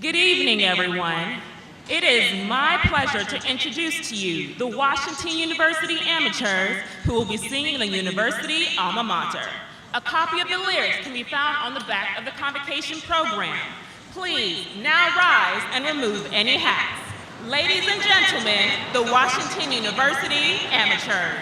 Good evening, everyone. It is my pleasure to introduce to you the Washington University Amateurs who will be singing the University Alma Mater. A copy of the lyrics can be found on the back of the Convocation program. Please now rise and remove any hats. Ladies and gentlemen, the Washington University Amateurs.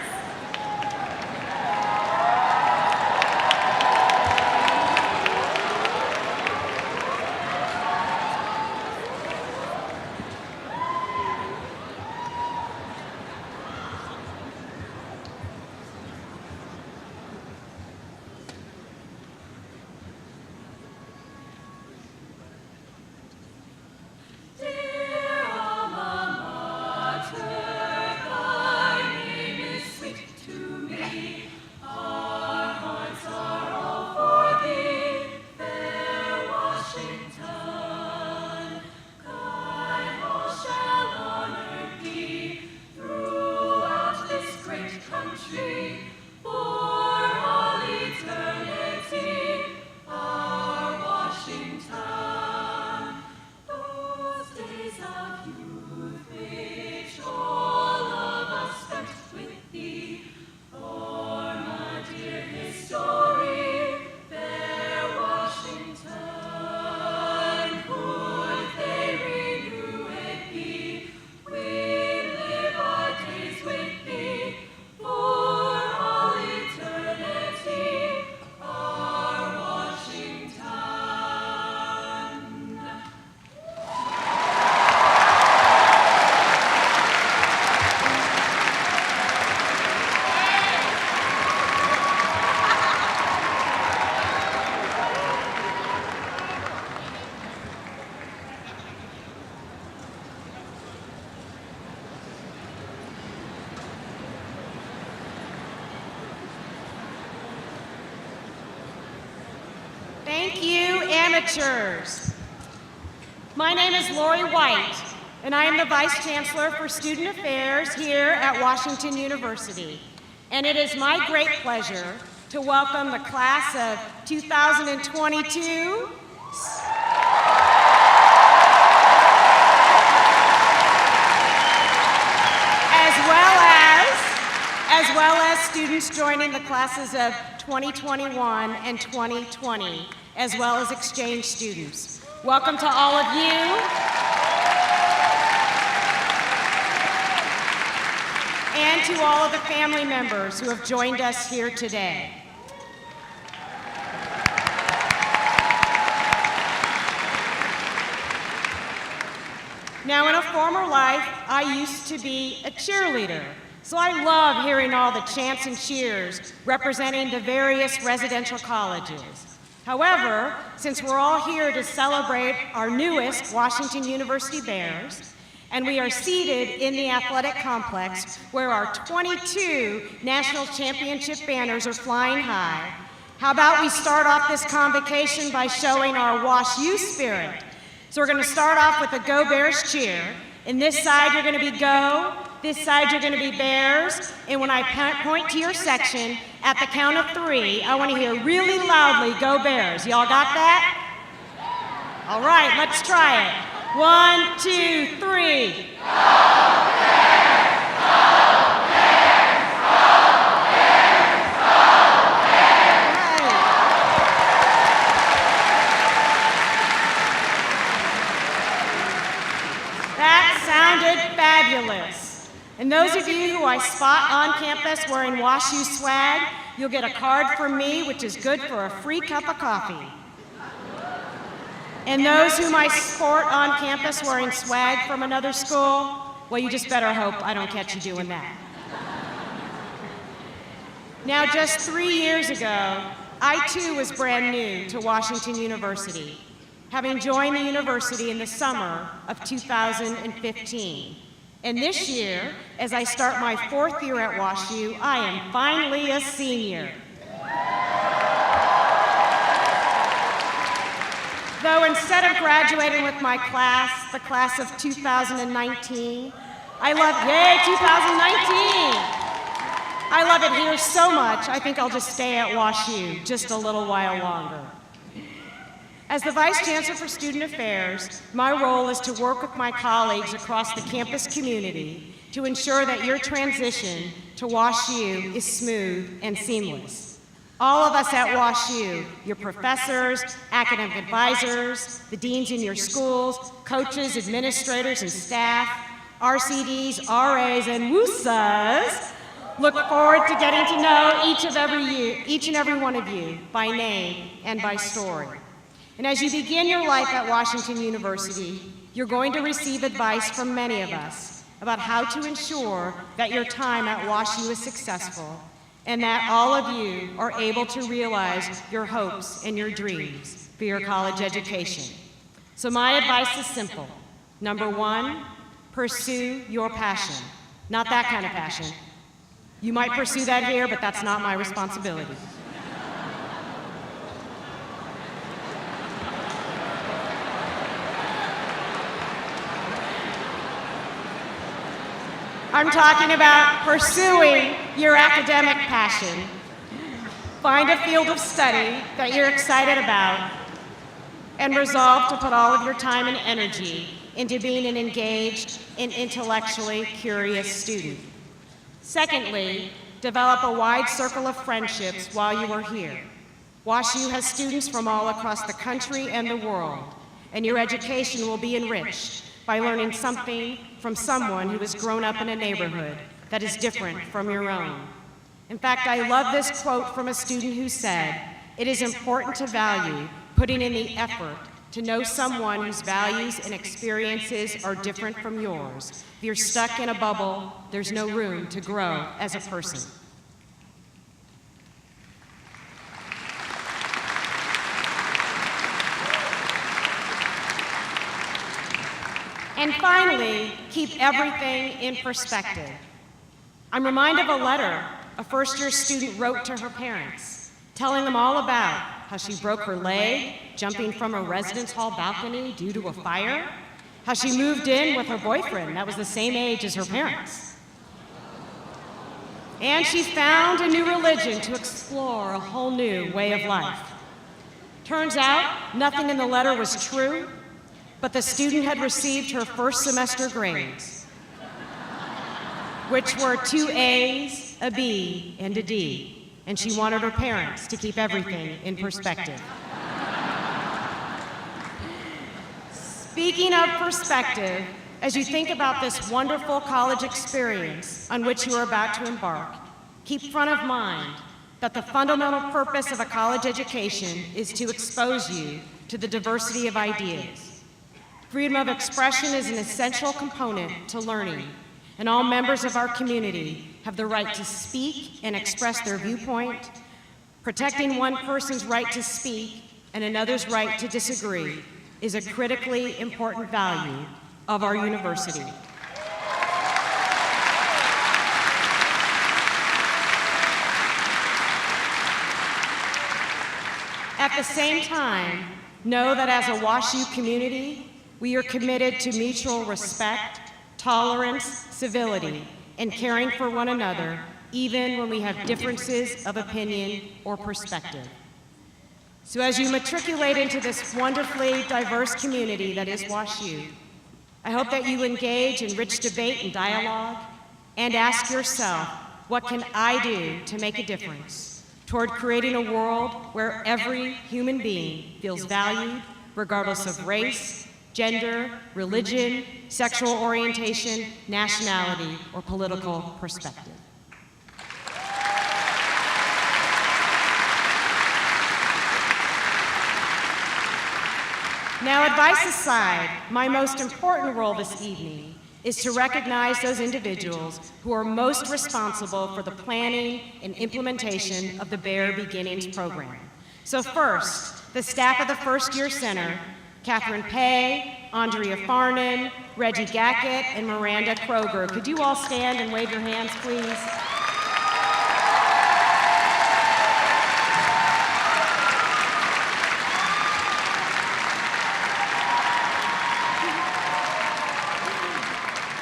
Thank you, amateurs. My name is Lori White, and I am the Vice Chancellor for Student Affairs here at Washington University. And it is my great pleasure to welcome the class of 2022, as well as students joining the classes of 2021 and 2020, as well as exchange students. Welcome to all of you. And to all of the family members who have joined us here today. Now, in a former life, I used to be a cheerleader. So I love hearing all the chants and cheers representing the various residential colleges. However, since we're all here to celebrate our newest Washington University Bears, and we are seated in the athletic complex where our 22 national championship banners are flying high, how about we start off this convocation by showing our Wash U spirit. So we're going to start off with a Go Bears cheer. In this side, you're going to be Go. This side, you're going to be Bears. And when I point to your section, at the count of 3, I want to hear really loudly, Go Bears. Y'all got that? All right, let's try it. 1, 2, 3. That sounded fabulous. And those of you who I spot on campus wearing Wash U swag, you'll get a card from me, which is good for a free cup of coffee. And those whom I sport on campus wearing swag from another school, well, you just better hope I don't catch you doing that. Now, just 3 years ago, I too was brand new to Washington University, having joined the university in the summer of 2015. And this year, as I start my 4th year at WashU, I am finally a senior. Though instead of graduating with my class, the class of 2019, I love, yay, 2019! I love it here so much, I think I'll just stay at WashU just a little while longer. As the Vice Chancellor for Student Affairs, my role is to work with my colleagues across the campus community to ensure that your transition to WashU is smooth and seamless. All of us at WashU, your professors, academic advisors, the deans in your schools, coaches, administrators, and staff, RCDs, RAs, and WUSAs, look forward to getting to know each and every one of you by name and by story. And as you begin your life at Washington University, you're going to receive advice from many of us about how to ensure that your time at WashU is successful and that all of you are able to realize your hopes and your dreams for your college education. So my advice is simple. Number one, pursue your passion. Not that kind of passion. You might pursue that here, but that's not my responsibility. I'm talking about pursuing your academic passion. Find a field of study that you're excited about and resolve to put all of your time and energy into being an engaged and intellectually curious student. Secondly, develop a wide circle of friendships while you are here. WashU has students from all across the country and the world, and your education will be enriched by learning something from someone who has grown up in a neighborhood that is different from your own. In fact, I love this quote from a student who said, "It is important to value putting in the effort to know someone whose values and experiences are different from yours. If you're stuck in a bubble, there's no room to grow as a person." And finally, keep everything in perspective. I'm reminded of a letter a first-year student wrote to her parents, telling them all about how she broke her leg jumping from a residence hall balcony due to a fire, how she moved in with her boyfriend that was the same age as her parents, and she found a new religion to explore a whole new way of life. Turns out, nothing in the letter was true, but the student had received her first semester grades, which were 2 A's, a B, and a D, and she wanted her parents to keep everything in perspective. Speaking of perspective, as you think about this wonderful college experience on which you are about to embark, keep front of mind that the fundamental purpose of a college education is to expose you to the diversity of ideas. Freedom of expression is an essential component to learning, and all members of our community have the right to speak and express their viewpoint. Protecting one person's right to speak and another's right to disagree is a critically important value of our university. At the same time, know that as a WashU community, we are committed to mutual respect, tolerance, civility, and caring for one another, even when we have differences of opinion or perspective. So as you matriculate into this wonderfully diverse community that is WashU, I hope that you engage in rich debate and dialogue, and ask yourself, what can I do to make a difference toward creating a world where every human being feels valued, regardless of race, gender, religion, sexual orientation, nationality, or political perspective. Now, advice aside, my most important role this evening is to recognize those individuals who are most responsible for the planning and implementation of the Bare Beginnings program. So first, the staff of the First Year Center, Catherine Pay, Andrea Farnan, Reggie Gackett, and Miranda Kroger. Could you all stand and wave your hands, please?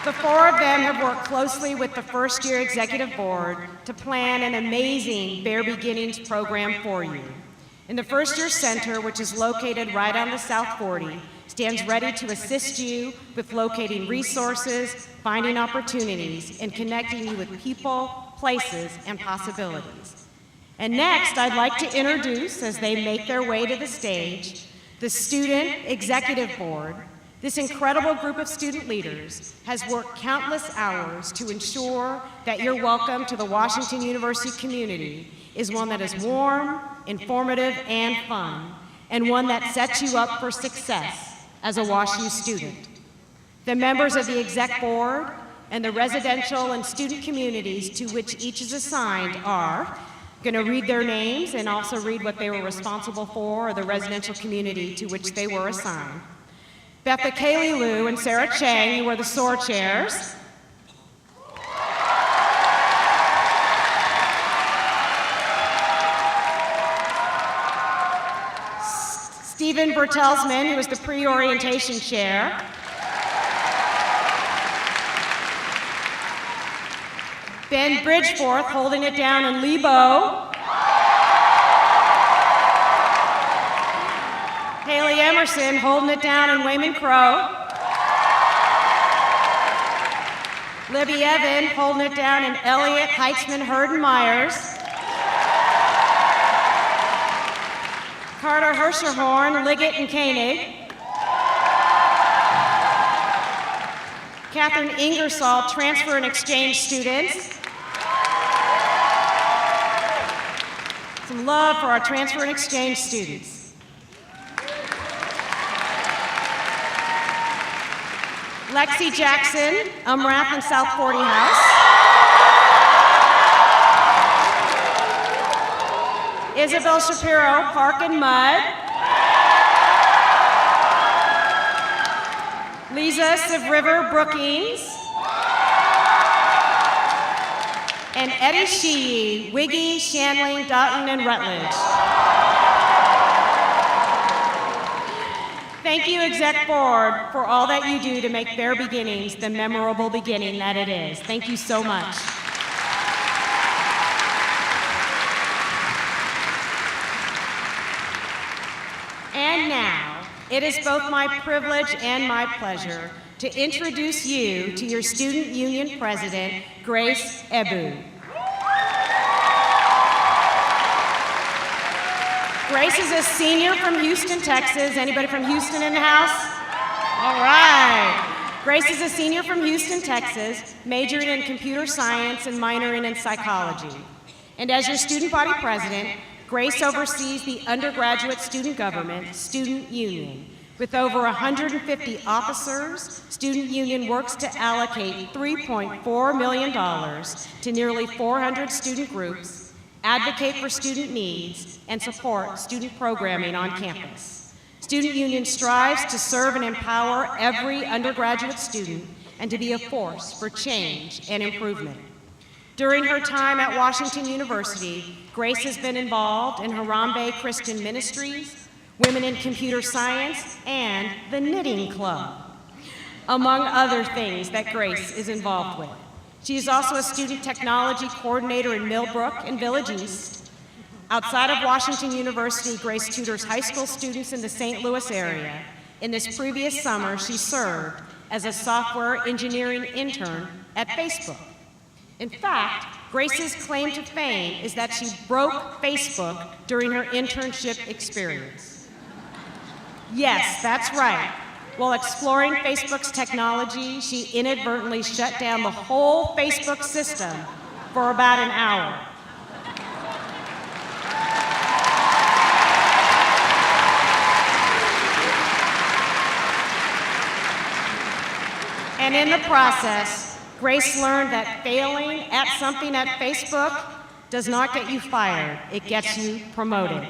The four of them have worked closely with the First Year Executive Board to plan an amazing Bare Beginnings program for you. And the First Year Center, which is located right on the South 40, stands ready to assist you with locating resources, finding opportunities, and connecting you with people, places, and possibilities. And next, I'd like to introduce, as they make their way to the stage, the Student Executive Board. This incredible group of student leaders has worked countless hours to ensure that your welcome to the Washington University community is one that is warm, informative, and fun, and one that sets you up for success as a WashU student. The members of the Exec Board and the residential and student communities to which each is assigned are going to read their names and also read what they were responsible for, or the residential community to which they were assigned. Betha Kaylee Liu and Sarah Chang, you are the SOAR chairs. Stephen Bertelsmann, who is the pre-orientation chair. Ben Bridgeforth, holding it down in Lebo. Haley Emerson, holding it down in Wayman Crow. Libby Evan, holding it down in Elliott, Heitzman, Hurd, and Myers. Carter Herscherhorn, Liggett, and Koenig. Catherine Ingersoll, transfer and exchange students. Some love for our transfer and exchange students. Lexi Jackson, Umrath and South 40 House. Isabel Shapiro, Park and Mud. Lisa Siv River, Brookings. And Eddie Sheehy, Wiggy, Shanling, Dotton, and Rutledge. Thank you, Exec Board, for all that you do to make their beginnings the memorable beginning that it is. Thank you so much. And now, it is both my privilege and my pleasure to introduce you to your Student Union President, Grace Abou. Grace is a senior from Houston, Texas. Anybody from Houston in the house? All right. Grace is a senior from Houston, Texas, majoring in computer science and minoring in psychology. And as your student body president, Grace oversees the undergraduate student government, Student Union. With over 150 officers, Student Union works to allocate $3.4 million to nearly 400 student groups, advocate for student needs, and support student programming on campus. Student Union strives to serve and empower every undergraduate student and to be a force for change and improvement. During her time at Washington University, Grace has been involved in Harambe Christian Ministries, Women in Computer Science, and the Knitting Club, among other things that Grace is involved with. She is also a student technology coordinator in Millbrook and Village East. Outside of Washington University, Grace tutors high school students in the St. Louis area. In this previous summer, she served as a software engineering intern at Facebook. In fact, Grace's claim to fame is that she broke Facebook during her internship experience. Yes, that's right. While exploring Facebook's technology, she inadvertently shut down the whole Facebook system for about an hour. And in the process, Grace learned that failing at something at Facebook does not get you fired, it gets you promoted.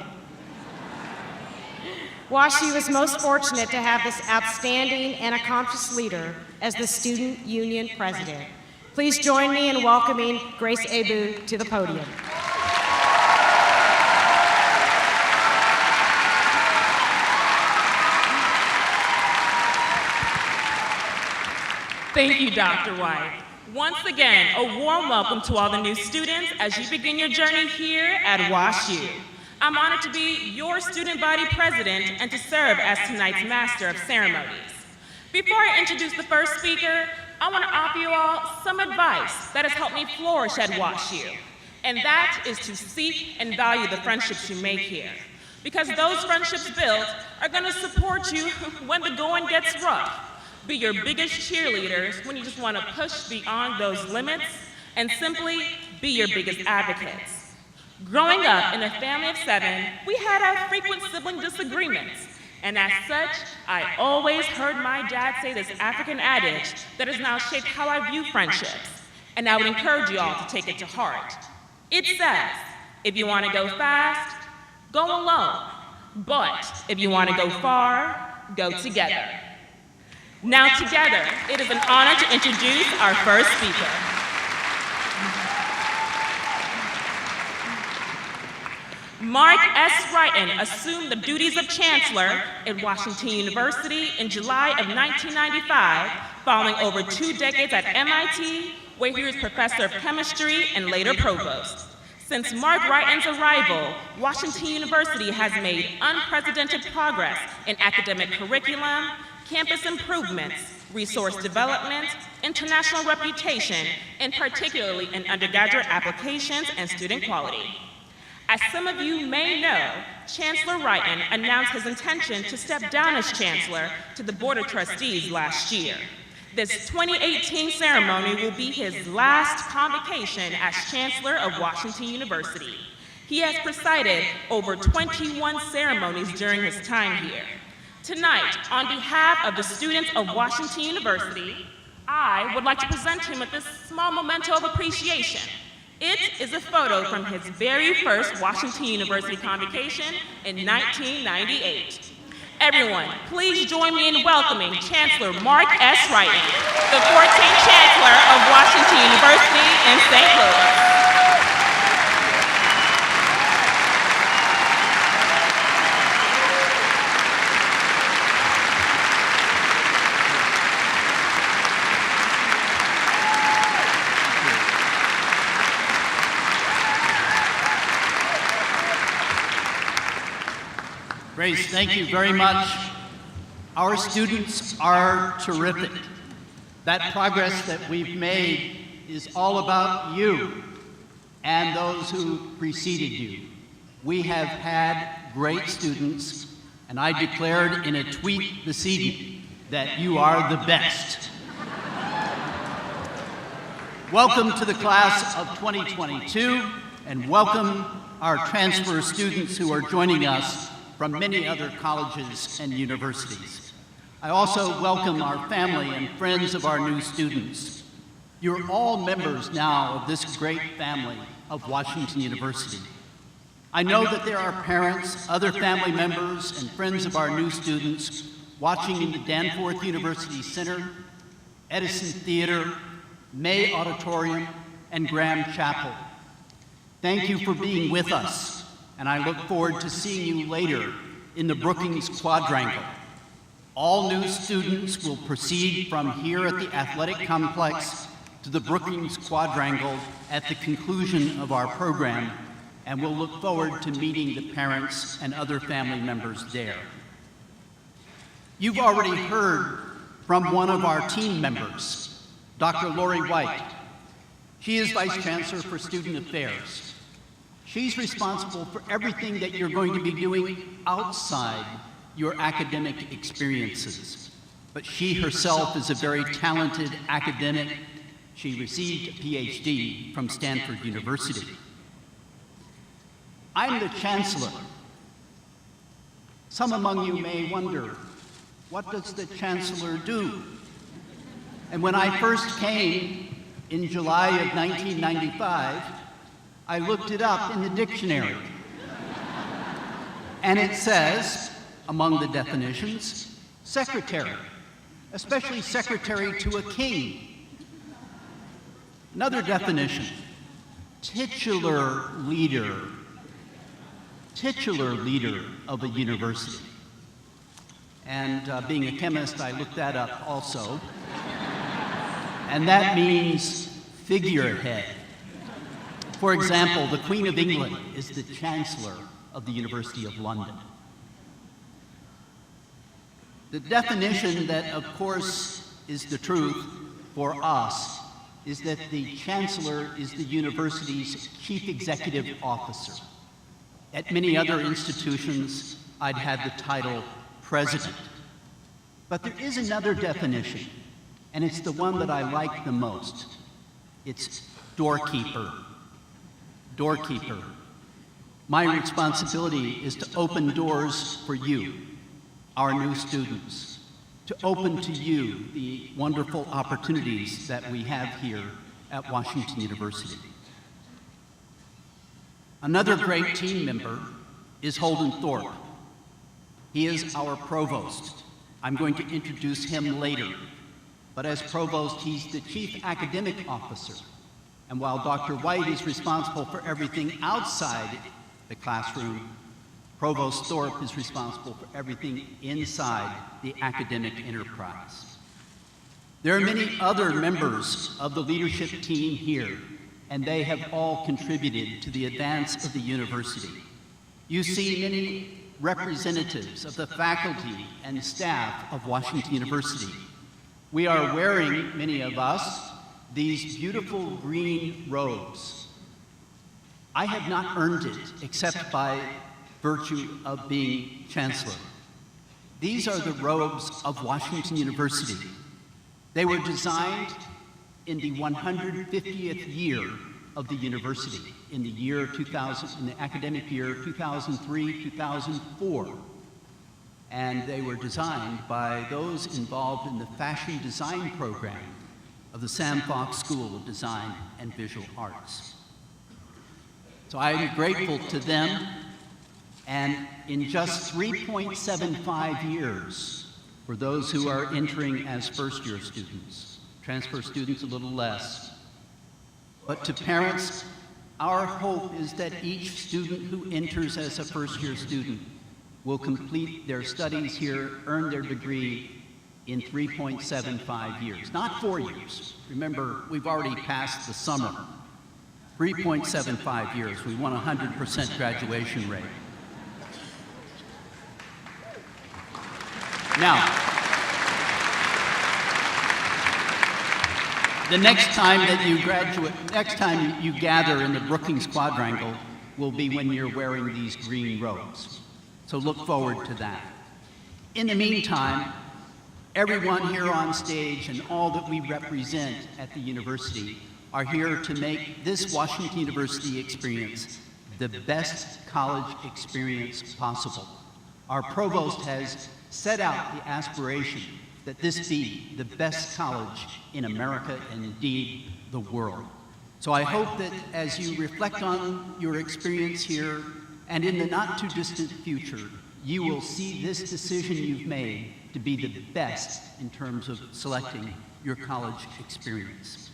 WashU is most fortunate to have this outstanding and accomplished leader as the Student Union President. Please join me in welcoming Grace Abou to the podium. Thank you, Dr. White. Once again, a warm welcome to all the new students as you begin your journey here at WashU. I'm honored to be your student body president and to serve as tonight's master of ceremonies. Before I introduce the first speaker, I want to offer you all some advice that has helped me flourish at WashU, and that is to seek and value the friendships you make here, because those friendships built are going to support you when the going gets rough, be your biggest cheerleaders when you just want to push beyond those limits, and simply be your biggest advocates. Growing up in a family of 7, we had our frequent sibling disagreements. And as such, I always heard my dad say this African adage that has now shaped how I view friendships. And I would encourage you all to take it to heart. It says, if you want to go fast, go alone. But if you want to go far, go together. Now together, it is an honor to introduce our first speaker. Mark S. Wrighton assumed the duties of Chancellor at Washington University in July of 1995, following over 2 decades at MIT, where he was Professor of Chemistry and later Provost. Since Mark Wrighton's arrival, Washington University has made unprecedented progress in academic curriculum, campus improvements, resource development, international reputation, and particularly in undergraduate applications and student quality. As some of you may know, Chancellor Wrighton announced his intention to step down as Chancellor to the Board of Trustees last year. This 2018 ceremony will be his last convocation as Chancellor of Washington University. He has presided over 21 ceremonies during his time here. Tonight, on behalf of the students of Washington University, I would like to present him with this small memento of appreciation. It is a photo from his very first Washington University convocation in 1998. Everyone, please join me in welcoming Chancellor Mark S. Wrighton, the 14th Chancellor of Washington University in St. Louis. Grace, thank you very much. Our students are terrific. That progress that we've made is all about you and those who preceded you. We have had great students, and I declared in a tweet this evening that you are the best. Welcome to the class of 2022, and welcome our transfer students who are joining us from many other colleges and universities. I also welcome our family and friends of our new students. You're all members now of this great family of Washington University. I know that there are parents, other family members, and friends of our new students watching in the Danforth University Center, Edison Theater, May Auditorium, and Graham Chapel. Thank you for being with us, and I look forward to seeing you later in the Brookings Quadrangle. All new students will proceed from here at the athletic complex to the Brookings Quadrangle at the conclusion of our program, and we'll look forward to meeting the parents and other family members there. You've already heard from one of our team members, Dr. Lori White. She is Vice Chancellor for Student Affairs. She's responsible for everything that you're going to be doing outside your academic experiences. But she herself is a very talented academic. She received a PhD from Stanford University. I'm the Chancellor. Some among you may wonder, what does the Chancellor do? And when I first came in July of 1995, I looked it up in the dictionary. And it says, among the definitions, secretary, especially secretary to a king. Another definition, titular leader of a university. And being a chemist, I looked that up also. And that means figurehead. For example, the Queen of England is the Chancellor of the University of London. The definition that, of course, is the truth for us is that the Chancellor is the university's chief executive officer. At many other institutions, I'd had the title president. But there is another definition, and it's the one that I like the most. It's doorkeeper. Doorkeeper. My responsibility is to open doors for you, our new students, to open to you the wonderful opportunities that we have here at Washington University. Another great team member is Holden Thorne. He is our Provost. I'm going to introduce him later, but as Provost, he's the Chief Academic Officer. And while Dr. White is responsible for everything outside the classroom, Provost Thorpe is responsible for everything inside the academic enterprise. There are many other members of the leadership team here, and they have all contributed to the advance of the university. You see many representatives of the faculty and staff of Washington University. We are wearing, many of us, these beautiful green robes. I have not earned it except by virtue of being Chancellor. These are the robes of Washington University. They were designed in the 150th year of the university, in the year 2000, in the academic year 2003-2004. And they were designed by those involved in the fashion design program of the Sam Fox School of Design and Visual Arts. So I am grateful to them, and in just 3.75 years, for those who are entering as first-year students, transfer students a little less, but to parents, our hope is that each student who enters as a first-year student will complete their studies here, earn their degree in 3.75 years, not 4 years. Remember, we've already passed the summer. 3.75 years, we want a 100% graduation rate. Now, the next time that you graduate, next time you gather in the Brookings Quadrangle will be when you're wearing these green robes. So look forward to that. In the meantime, everyone here on stage and all that we represent at the university are here to make this Washington University experience the best college experience possible. Our provost has set out the aspiration that this be the best college in America and indeed the world. So I hope that as you reflect on your experience here and in the not too distant future, you will see this decision you've made to be the best in terms of selecting your college experience.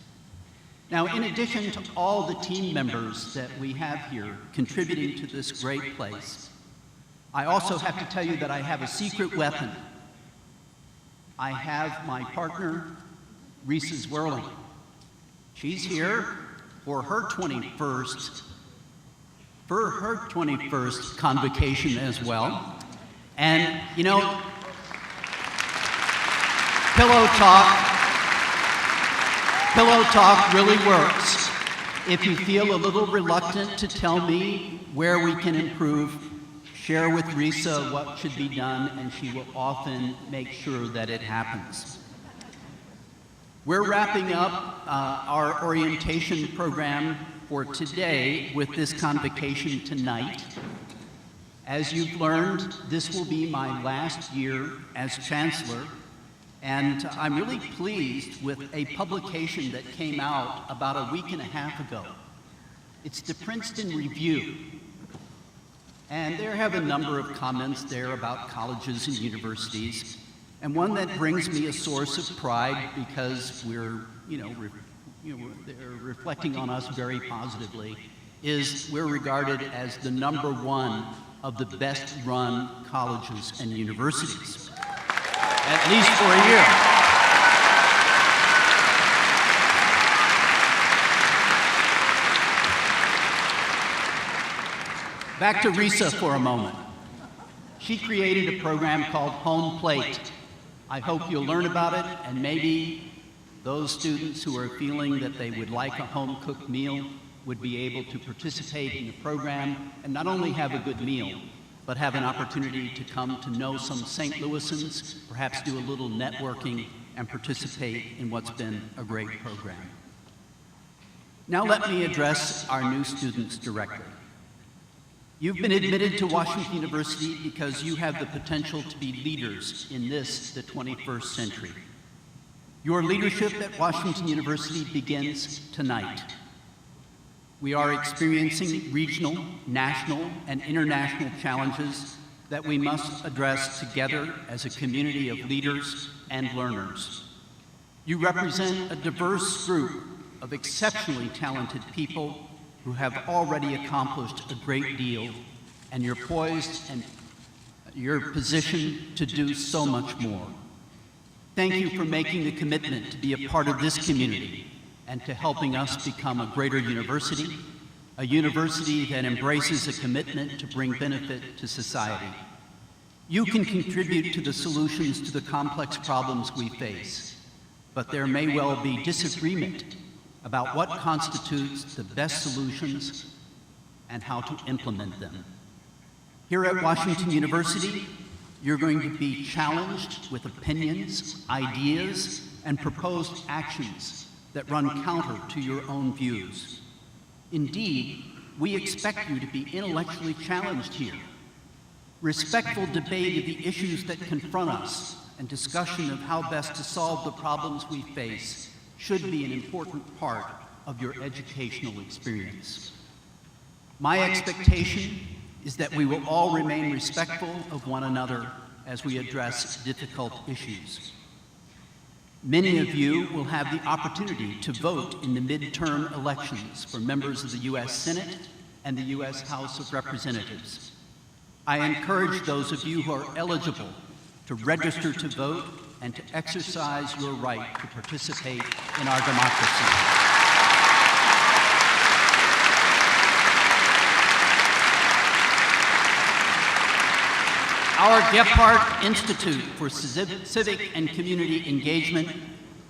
Now, in addition to all the team members that we have here contributing to this great place, I also have to tell you that I have a secret weapon. I have my partner, Reese's Whirling. She's here for her 21st convocation as well. And, you know, pillow talk really works. If you feel a little reluctant to tell me where we can improve, share with Risa what should be done, and she will often make sure that it happens. We're wrapping up our orientation program for today with this convocation tonight. As you've learned, this will be my last year as Chancellor, and I'm really pleased with a publication that came out about a week and a half ago. It's the Princeton Review. And there have a number of comments there about colleges and universities. And one that brings me a source of pride because they're reflecting on us very positively, is we're regarded as the #1 of the best run colleges and universities, at least for a year. Back to Risa for a moment. She created a program called Home Plate. I hope you'll learn about it, and maybe those students who are feeling that they would like a home-cooked meal would be able to participate in the program and not only have a good meal, but have an opportunity to come to know some St. Louisans, perhaps do a little networking, and participate in what's been a great program. Now let me address our new students directly. You've been admitted to Washington University because you have the potential to be leaders in this, the 21st century. Your leadership at Washington University begins tonight. We are experiencing regional, national, and international challenges that we must address together as a community of leaders and learners. You represent a diverse group of exceptionally talented people who have already accomplished a great deal, and you're poised and you're positioned to do so much more. Thank you for making the commitment to be a part of this community and to helping us become a greater university, a university that embraces a commitment to bring benefit to society. You can contribute to the solutions to the complex problems we face, but there may well be disagreement about what constitutes the best solutions and how to implement them. Here at Washington University, you're going to be challenged with opinions, ideas, and proposed actions that run counter to your own views. Indeed, we expect you to be intellectually challenged here. Respectful debate of the issues that confront us and discussion of how best to solve the problems we face should be an important part of your educational experience. My expectation is that we will all remain respectful of one another as we address difficult issues. Many of you will have the opportunity to vote in the midterm elections for members of the U.S. Senate and the U.S. House of Representatives. I encourage those of you who are eligible to register to vote and to exercise your right to participate in our democracy. Our Gephardt Institute for Civic and Community Engagement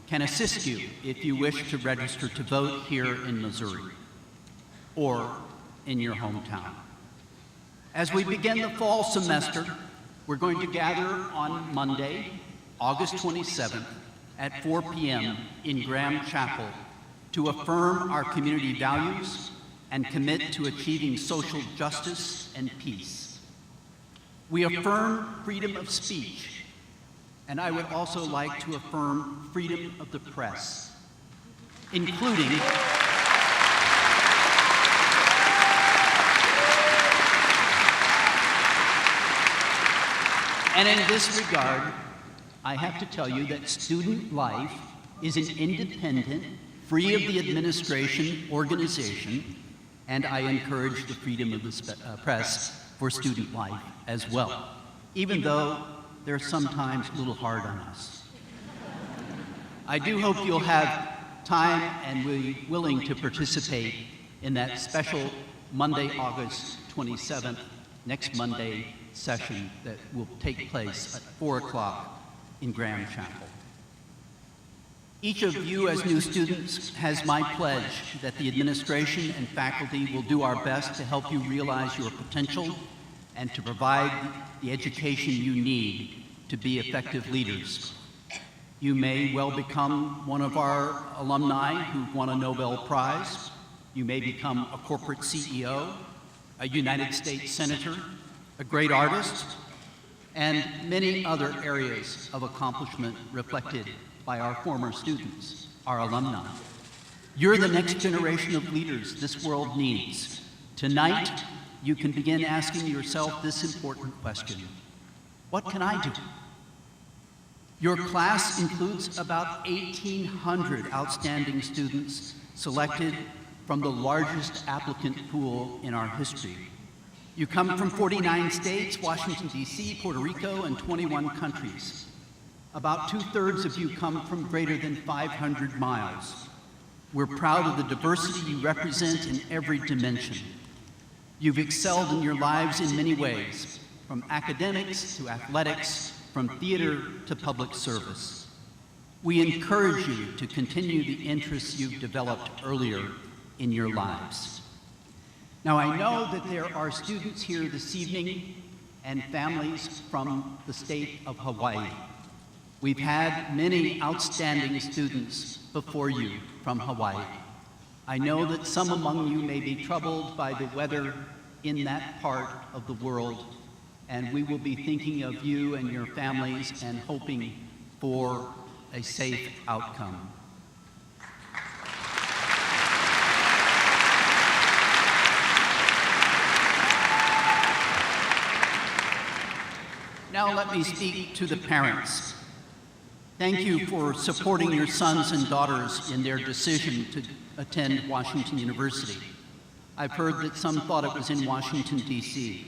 can assist you if you wish to register to vote here in Missouri or in your hometown. As we begin the fall semester, we're going to gather on Monday, August 27th at 4 p.m. in Graham Chapel to affirm our community values and commit to achieving social justice and peace. We affirm freedom of speech, and I would also like to affirm freedom of the press, including and in this regard, I have to tell you that student life is an independent, free of the administration organization, and I encourage the freedom of the press for student life as well, even though they're sometimes a little hard on us. I do hope you'll have time and will be willing to participate in that special Monday, August 27th, next Monday, session that will take place at 4 o'clock in Graham Chapel. Each of you as new students has my pledge that the administration and faculty will do our best to help you realize your potential and to provide the education you need to be effective leaders. You may well become one of our alumni who won a Nobel Prize. You may become a corporate CEO, a United States Senator, a great artist, and many other areas of accomplishment reflected by our former students, our alumni. You're the next generation of leaders this world needs. Tonight, you can begin asking yourself this important question: what can I do? Your class includes about 1,800 outstanding students selected from the largest applicant pool in our history. You come from 49 states, Washington, D.C., Puerto Rico, and 21 countries. About 2/3 of you come from greater than 500 miles. We're proud of the diversity you represent in every dimension. You've excelled in your lives in many ways, from academics to athletics, from theater to public service. We encourage you to continue the interests you've developed earlier in your lives. Now, I know that there are students here this evening and families from the state of Hawaii. We've had many outstanding students before you from Hawaii. I know that some among you may be troubled by the weather in that part of the world, and we will be thinking of you and your families and hoping for a safe outcome. Now let me speak to the parents. Thank you for supporting your sons and daughters in their decision to attend Washington University. I've heard that some thought it was in Washington, D.C.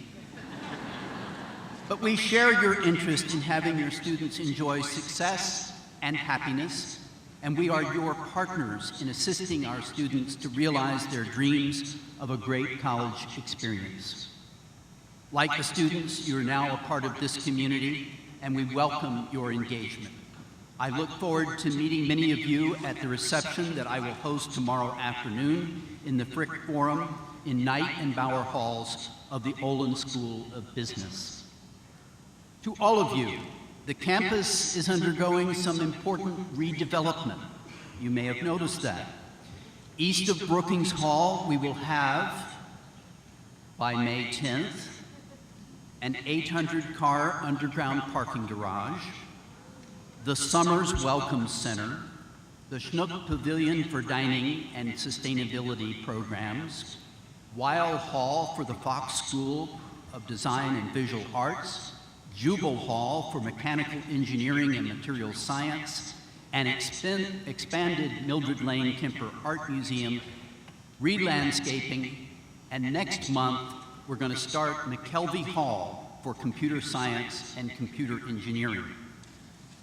But we share your interest in having your students enjoy success and happiness, and we are your partners in assisting our students to realize their dreams of a great college experience. Like the students, you are now a part of this community, and we welcome your engagement. I look forward to meeting many of you at the reception that I will host tomorrow afternoon in the Frick Forum in Knight and Bauer Halls of the Olin School of Business. To all of you, the campus is undergoing some important redevelopment. You may have noticed that. East of Brookings Hall, we will have, by May 10th, an 800-car underground parking garage, the Summers Welcome Center, the Schnook Pavilion for dining and sustainability programs, Weil Hall for the Fox School of Design and Visual Arts, Jubal Hall for mechanical engineering and material science, an expanded Mildred Lane Kemper Art Museum, re-landscaping, and next month, we're going to start McKelvey Hall for computer science and computer engineering.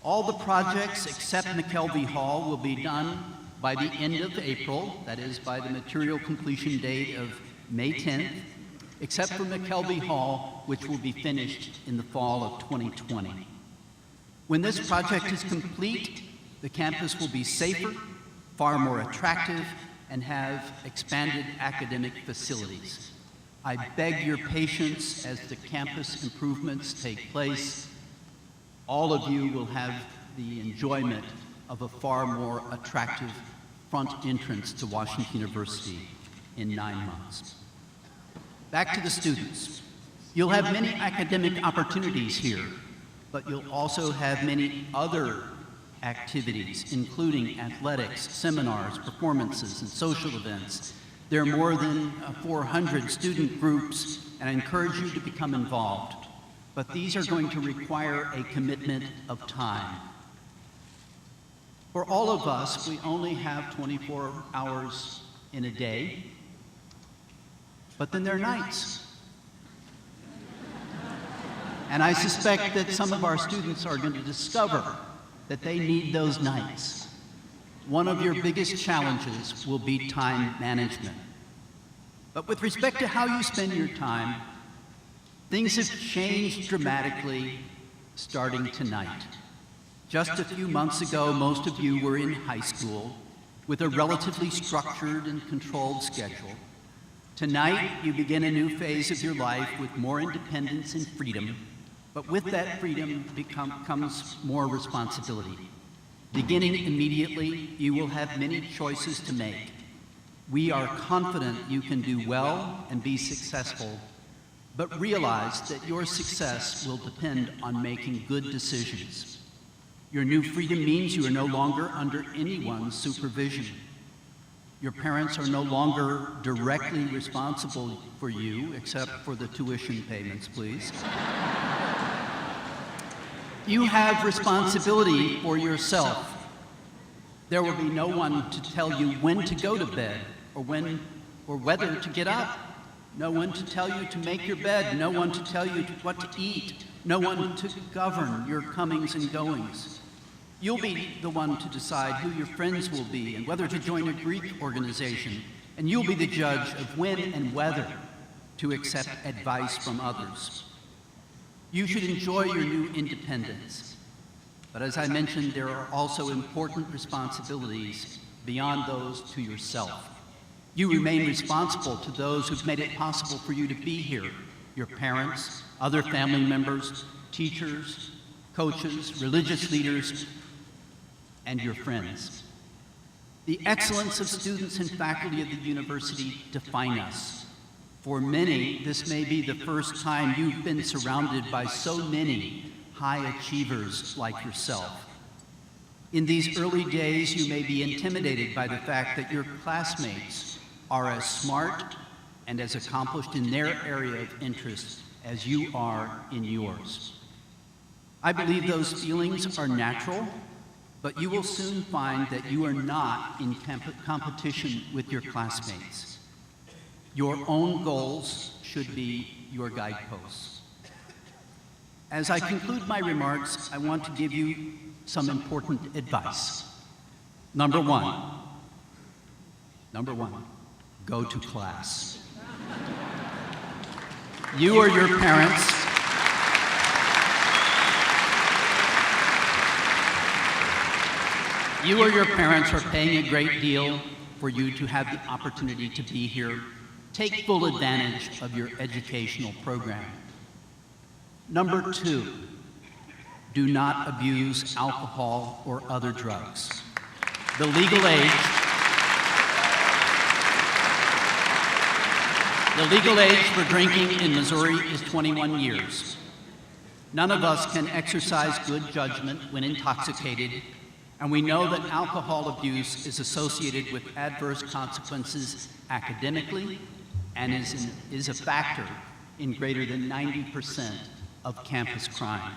All the projects except McKelvey Hall will be done by the end of April, that is by the material completion date of May 10th, except for McKelvey Hall, which will be finished in the fall of 2020. When this project is complete, the campus will be safer, far more attractive, and have expanded academic facilities. I beg your patience as the campus improvements take place. All of you will have the enjoyment of a far more attractive front entrance to Washington University in 9 months. Back to the students. You'll have many academic opportunities here, but you'll also have many other activities, including athletics, seminars, performances, and social events. There are more than 400 student groups, and I encourage you to become involved. But these are going to require a commitment of time. For all of us, we only have 24 hours in a day, but then there are nights. And I suspect that some of our students are going to discover that they need those nights. One of your biggest challenges will be time management. But with respect to how you spend your time, things have changed dramatically starting tonight. Just a few months ago, most of you were in high school with a relatively structured and controlled schedule. Tonight, you begin a new phase of your life with more independence and freedom, but with that freedom comes more responsibility. Beginning immediately, you will have many choices to make. We are confident you can do well and be successful, but realize that your success will depend on making good decisions. Your new freedom means you are no longer under anyone's supervision. Your parents are no longer directly responsible for you, except for the tuition payments, please. You have responsibility for yourself. There will be no one to tell you when to go to bed or whether to get up. No one to tell you to make your bed. No one to tell you what to eat. No one to govern your comings and goings. You'll be the one to decide who your friends will be and whether to join a Greek organization. And you'll be the judge of when and whether to accept advice from others. You should enjoy your new independence. But as I mentioned, there are also important responsibilities beyond those to yourself. You remain responsible to those who've made it possible for you to be here, your parents, other family members, teachers, coaches, religious leaders, and your friends. The excellence of students and faculty of the university define us. For many, this may be the first time you've been surrounded by so many high achievers like yourself. In these early days, you may be intimidated by the fact that your classmates are as smart and as accomplished in their area of interest as you are in yours. I believe those feelings are natural, but you will soon find that you are not in competition with your classmates. Your own goals should be your guideposts. As I conclude my remarks, I want to give you some important advice. Number one, go to class. You or your parents are paying a great deal for you to have the opportunity to be here. Take full advantage of your educational program. Number two, do not abuse alcohol or other drugs. The legal age for drinking in Missouri is 21 years. None of us can exercise good judgment when intoxicated, and we know that alcohol abuse is associated with adverse consequences academically and is a factor in greater than 90% of campus crime.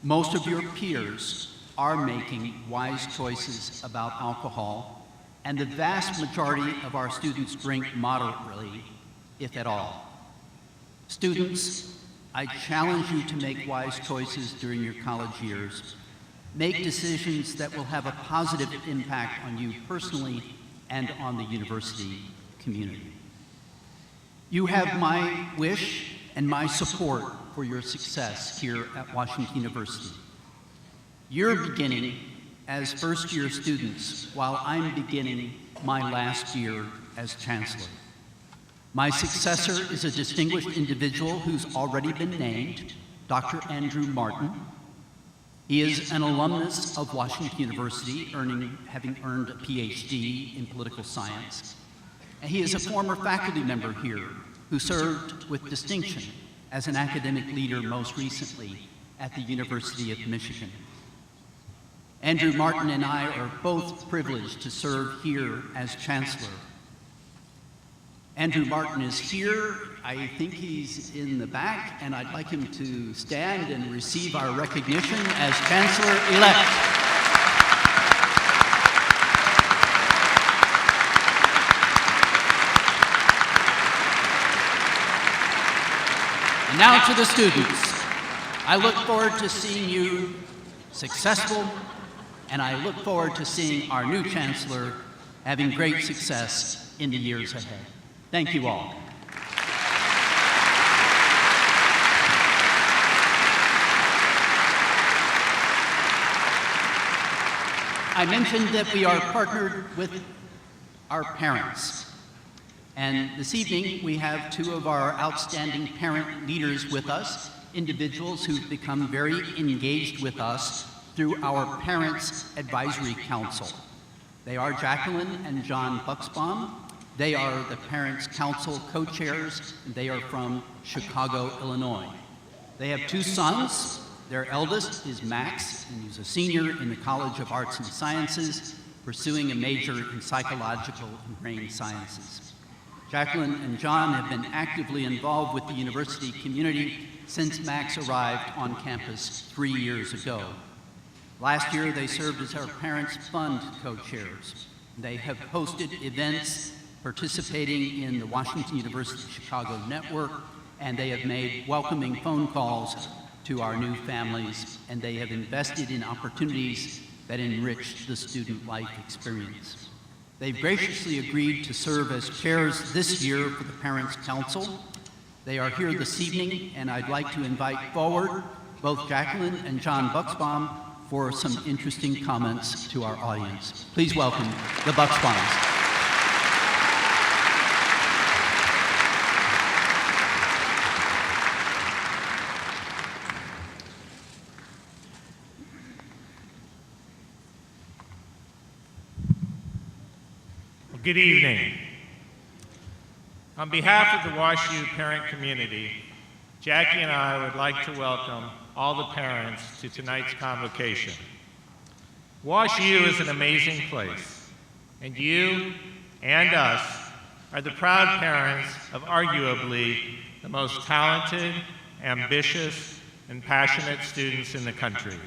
Most of your peers are making wise choices about alcohol, and the vast majority of our students drink moderately, if at all. Students, I challenge you to make wise choices during your college years. Make decisions that will have a positive impact on you personally and on the university community. You have my wish and my support for your success here at Washington University. You're beginning as first-year students while I'm beginning my last year as Chancellor. My successor is a distinguished individual who's already been named, Dr. Andrew Martin. He is an alumnus of Washington University, having earned a PhD in political science. And he is a former faculty member here who served with distinction as an academic leader most recently at the University of Michigan. Andrew Martin and I are both privileged to serve here as Chancellor. Andrew Martin is here. I think he's in the back, and I'd like him to stand and receive our recognition as Chancellor-elect. And now to the students. I look forward to seeing you successful, and I look forward to seeing our new Chancellor having great success in the years ahead. Thank you all. I mentioned that we are partnered with our parents. And this evening, we have two of our outstanding parent leaders with us, individuals who've become very engaged with us through our Parents Advisory Council. They are Jacqueline and John Buxbaum. They are the Parents Council co-chairs, and they are from Chicago, Illinois. They have two sons. Their eldest is Max, and he's a senior in the College of Arts and Sciences, pursuing a major in psychological and brain sciences. Jacqueline and John have been actively involved with the university community since Max arrived on campus 3 years ago. Last year, they served as our Parents Fund co-chairs. They have hosted events participating in the Washington University Chicago Network, and they have made welcoming phone calls to our new families, and they have invested in opportunities that enrich the student life experience. They've graciously agreed to serve as chairs this year for the Parents' Council. They are here this evening, and I'd like to invite forward both Jacqueline and John Buxbaum for some interesting comments to our audience. Please welcome the Buxbaums. Good evening. On behalf of the WashU parent community, Jackie and I would like to welcome all the parents to tonight's convocation. WashU is an amazing place, and you and us are the proud parents of arguably the most talented, ambitious, and passionate students in the country.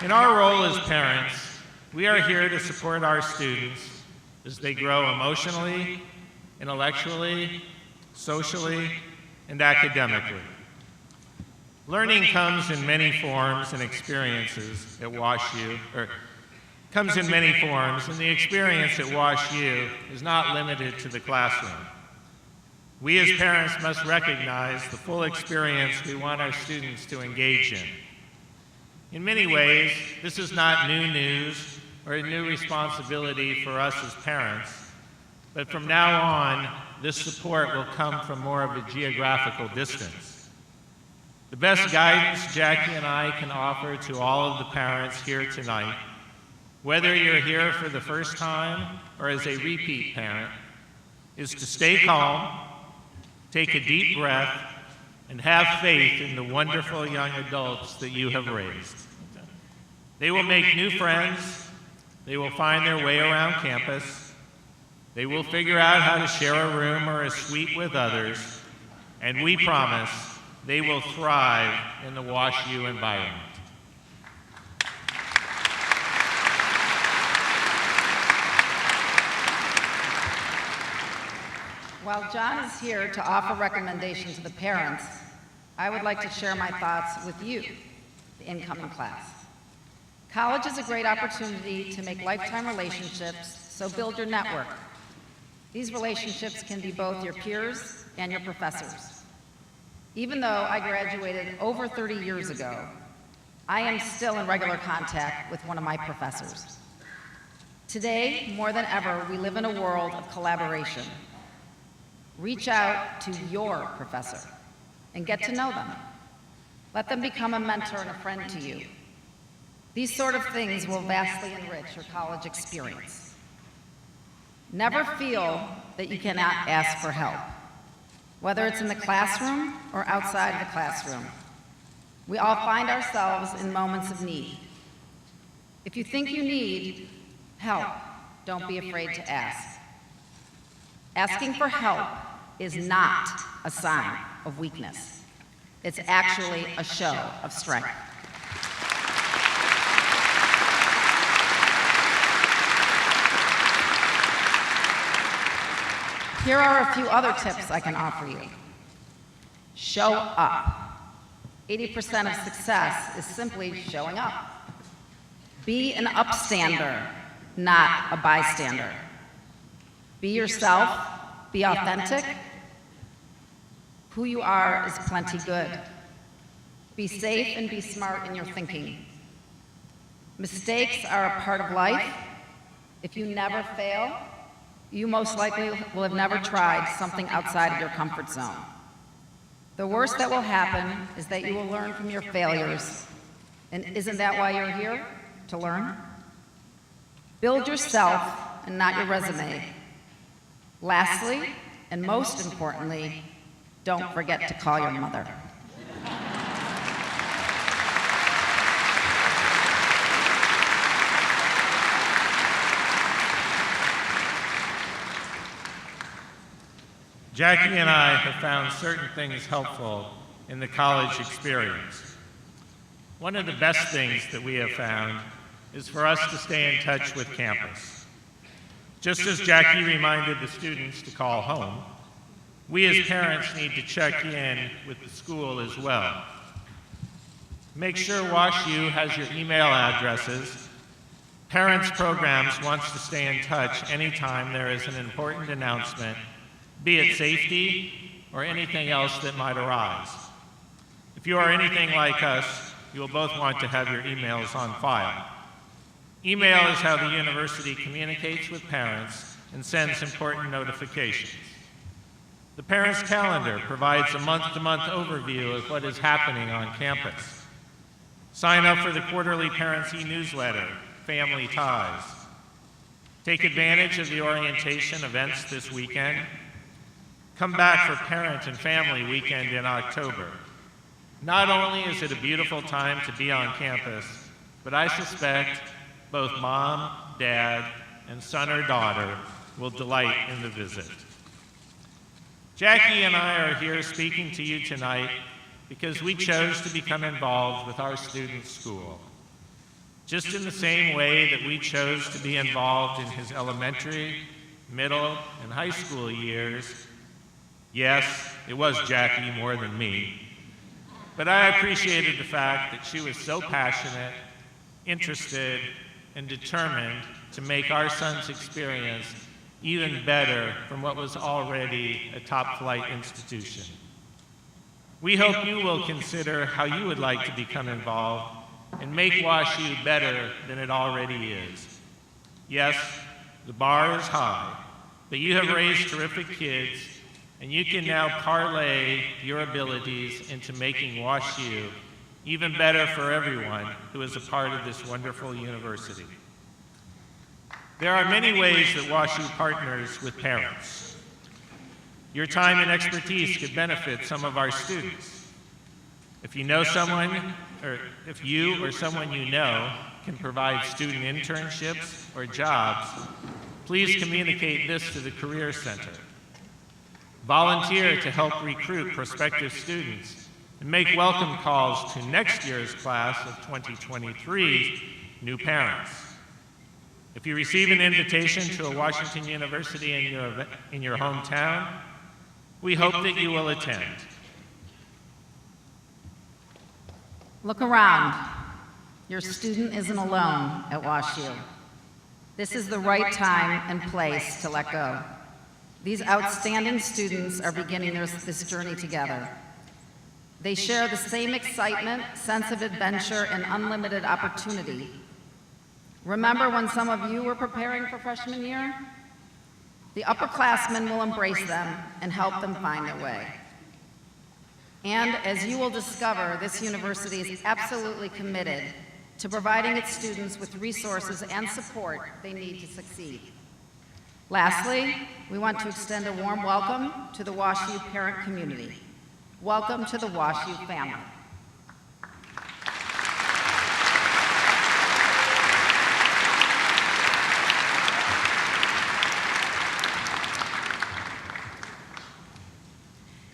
In our role as parents, we are here to support our students as they grow emotionally, intellectually, socially, and academically. Learning comes in many forms and experiences at WashU, and the experience at WashU is not limited to the classroom. We as parents must recognize the full experience we want our students to engage in. In many ways, this is not new news or a new responsibility for us as parents, but from now on, this support will come from more of a geographical distance. The best guidance Jackie and I can offer to all of the parents here tonight, whether you're here for the first time or as a repeat parent, is to stay calm, take a deep breath, and have faith in the wonderful young adults that you have raised. They will make new friends, they will find their way around campus, they will figure out how to share a room or a suite with others, and we promise they will thrive in the WashU environment. While John is here to offer recommendations to the parents, I would like to share my thoughts with you, the incoming class. College is a great opportunity to make lifetime relationships, so build your network. These relationships can be both your peers and your professors. Even though I graduated over 30 years ago, I am still in regular contact with one of my professors. Today, more than ever, we live in a world of collaboration. Reach out to your professor and get to know them. Let them become a mentor and a friend to you. These sort of things will vastly enrich your college experience. Never feel that you cannot ask for help, whether it's in the classroom or outside of the classroom. We all find ourselves in moments of need. If you think you need help, don't be afraid to ask. Asking for help is not a sign of weakness. It's actually a show of strength. Here are a few other tips I can offer you. Show up. 80% of success is simply showing up. Be an upstander, not a bystander. Be yourself, be authentic. Who you are is plenty good. Be safe and be smart in your thinking. Mistakes are a part of life. If you never fail, you most likely will have never tried something outside of your comfort zone. The worst that will happen is that you will learn from your failures. And isn't that why you're here? To learn? Build yourself and not your resume. Lastly, and most importantly, don't forget to call your mother. Jackie and I have found certain things helpful in the college experience. One of the best things that we have found is for us to stay in touch with campus. Just as Jackie reminded the students to call home, we as parents need to check in with the school as well. Make sure WashU has your email addresses. Parents Programs wants to stay in touch anytime there is an important announcement, be it safety or anything else that might arise. If you are anything like us, you will both want to have your emails on file. Email is how the university communicates with parents and sends important notifications. The Parents Calendar provides a month-to-month overview of what is happening on campus. Sign up for the quarterly Parents e-newsletter, Family Ties. Take advantage of the orientation events this weekend. Come back for Parent and Family Weekend in October. Not only is it a beautiful time to be on campus, but I suspect both mom, dad, and son or daughter will delight in the visit. Jackie and I are here speaking to you tonight because we chose to become involved with our student's school. Just in the same way that we chose to be involved in his elementary, middle, and high school years. Yes, it was Jackie more than me. But I appreciated the fact that she was so passionate, interested, and determined to make our son's experience even better from what was already a top-flight institution. We hope you will consider how you would like to become involved and make WashU better than it already is. Yes, the bar is high, but you have raised terrific kids, and you can now parlay your abilities into making WashU even better for everyone who is a part of this wonderful university. There are many ways that WashU partners with parents. Your time and expertise could benefit some of our students. If you know someone, or if you or someone you know can provide student internships or jobs, please communicate this to the Career Center. Volunteer to help recruit prospective students and make welcome calls to next year's class of 2023's new parents. If you receive an invitation to a Washington University in your hometown, we hope that you will attend. Look around. Your student isn't alone at WashU. This is the right time and place to let go. These outstanding students are beginning this journey together. They share the same excitement, sense of adventure, and unlimited opportunity. Remember when some of you were preparing for freshman year? The upperclassmen will embrace them and help them find their way. And as you will discover, this university is absolutely committed to providing its students with resources and support they need to succeed. Lastly, we want to extend a warm welcome to the WashU parent community. Welcome to the WashU family.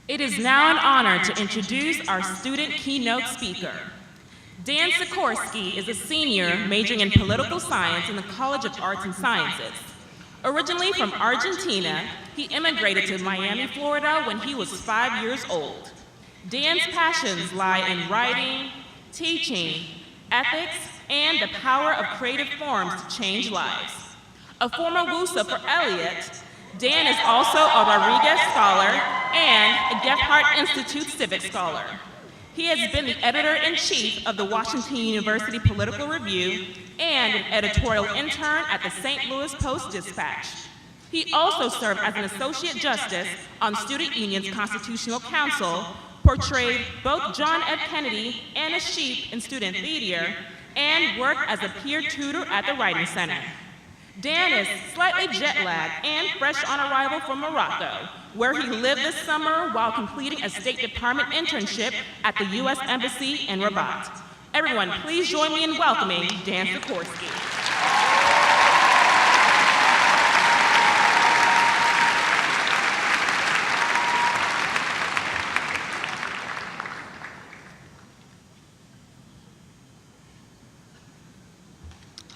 It is now an honor to introduce our student keynote speaker. Dan Sikorsky is a senior majoring in political science in the College of Arts and Sciences. Originally from Argentina, he immigrated to Miami, Florida when he was 5 years old. Dan's passions lie in writing, teaching, ethics, and the power of creative forms to change lives. A former WUSA for Elliott, Dan is also a Rodriguez Scholar and a Gephardt Institute Civic Scholar. He has been the editor-in-chief of the Washington University Political Review and an editorial intern at the St. Louis Post-Dispatch. He also served as an associate justice on Student Union's Constitutional Council, portrayed both John F. Kennedy and a sheep in student theater, and worked as a peer tutor at the Writing Center. Dan is slightly jet-lagged and fresh on arrival from Morocco, where he lived this summer while completing a State Department internship at the U.S. Embassy in Rabat. Everyone, please join me in welcoming Dan Sikorsky.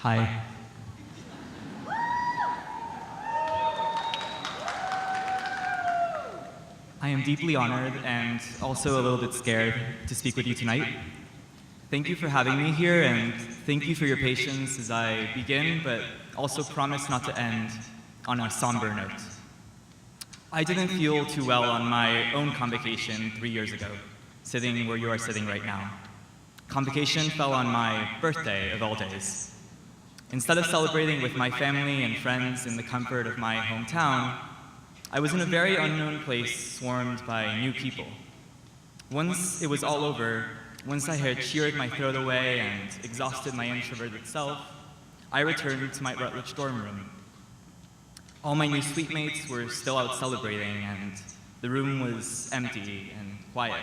Hi. I am deeply honored and also a little bit scared to speak with you tonight. Thank you for having me here, and thank you for your patience as I begin, but also promise not to end on a somber note. I didn't feel too well on my own convocation 3 years ago, sitting where you are sitting right now. Convocation fell on my birthday, of all days. Instead of celebrating with my family and friends in the comfort of my hometown, I was in a very unknown place swarmed by new people. Once it was all over, once I had cheered my throat away and exhausted my introverted self, I returned to my Rutledge dorm room. All my new suite mates were still out celebrating, and the room was empty and quiet.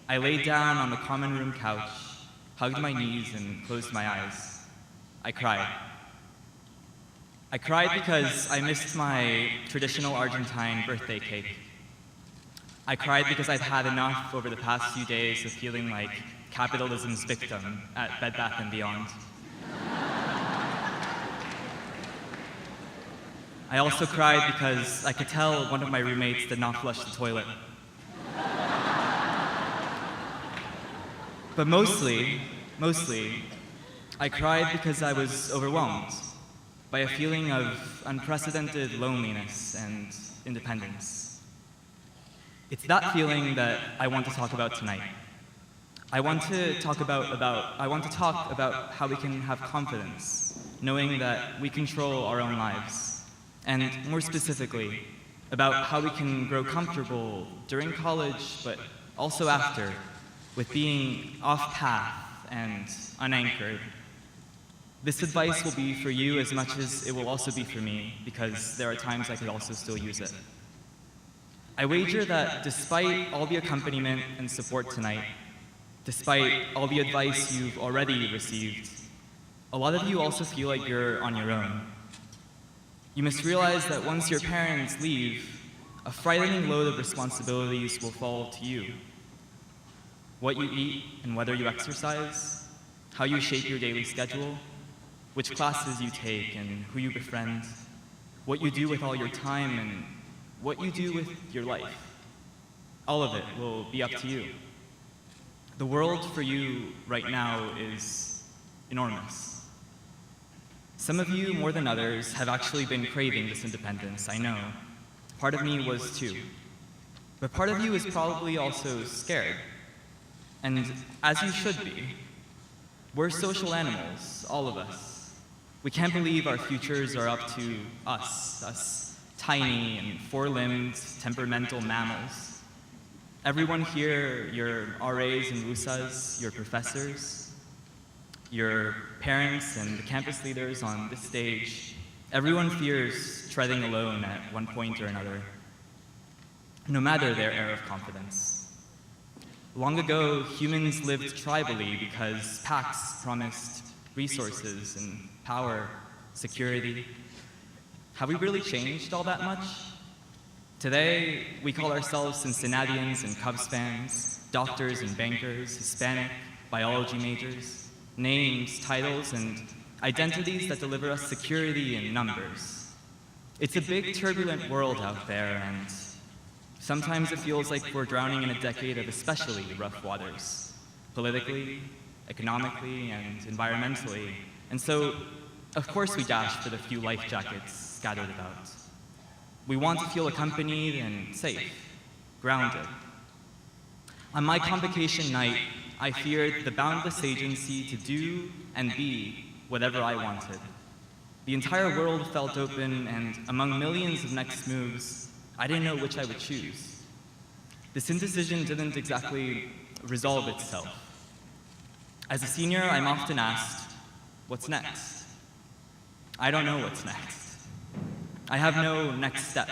I laid down on the common room couch, hugged my knees, and closed my eyes. I cried. I cried because I missed my traditional Argentine birthday cake. I cried because I've had enough over the past few days of feeling like capitalism's victim at Bed Bath & Beyond. I also cried because I could tell one of my roommates did not flush the toilet. But mostly, I cried because I was overwhelmed by a feeling of unprecedented loneliness and independence. It's that feeling that I want to talk about tonight. I want to talk about how we can have confidence, knowing that we control our own lives, and more specifically, about how we can grow comfortable during college, but also after, with being off path and unanchored. This advice will be for you as much as it will also be for me, because there are times I could also still use it. I wager that despite all the accompaniment and support tonight, despite all the advice you've already received, a lot of you also feel like you're on your own. You must realize that once your parents leave, a frightening load of responsibilities will fall to you. What you eat and whether you exercise, how you shape your daily schedule, which classes you take and who you befriend, what you do with all your time and what you do with your life. All of it will be up to you. The world for you right now is enormous. Some of you, more than others, have actually been craving this independence, I know. Part of me was too. But part of you is probably also scared. And as you should be. We're social animals, all of us. We can't believe our futures are up to us tiny and four-limbed, temperamental mammals. Everyone here, your RAs and WUSAs, your professors, your parents and the campus leaders on this stage, everyone fears treading alone at one point or another, no matter their air of confidence. Long ago, humans lived tribally because pacts promised resources and power, security. Have we really changed all that much? Today, we call ourselves Cincinnatians and Cubs fans, doctors and bankers, Hispanic, biology majors, names, titles, and identities that deliver us security in numbers. It's a big, turbulent world out there, and sometimes it feels like we're drowning in a decade of especially rough waters, politically, economically, and environmentally. And so, of course, we dash for the few life jackets scattered about. We want to feel accompanied and safe, grounded. On my convocation night, I feared the boundless agency to do and be whatever I wanted. The entire world felt open, and among millions of next moves, I didn't know which I would choose. This indecision didn't exactly resolve itself. As a senior, I'm often asked, what's next? I don't know what's next. I have no next step.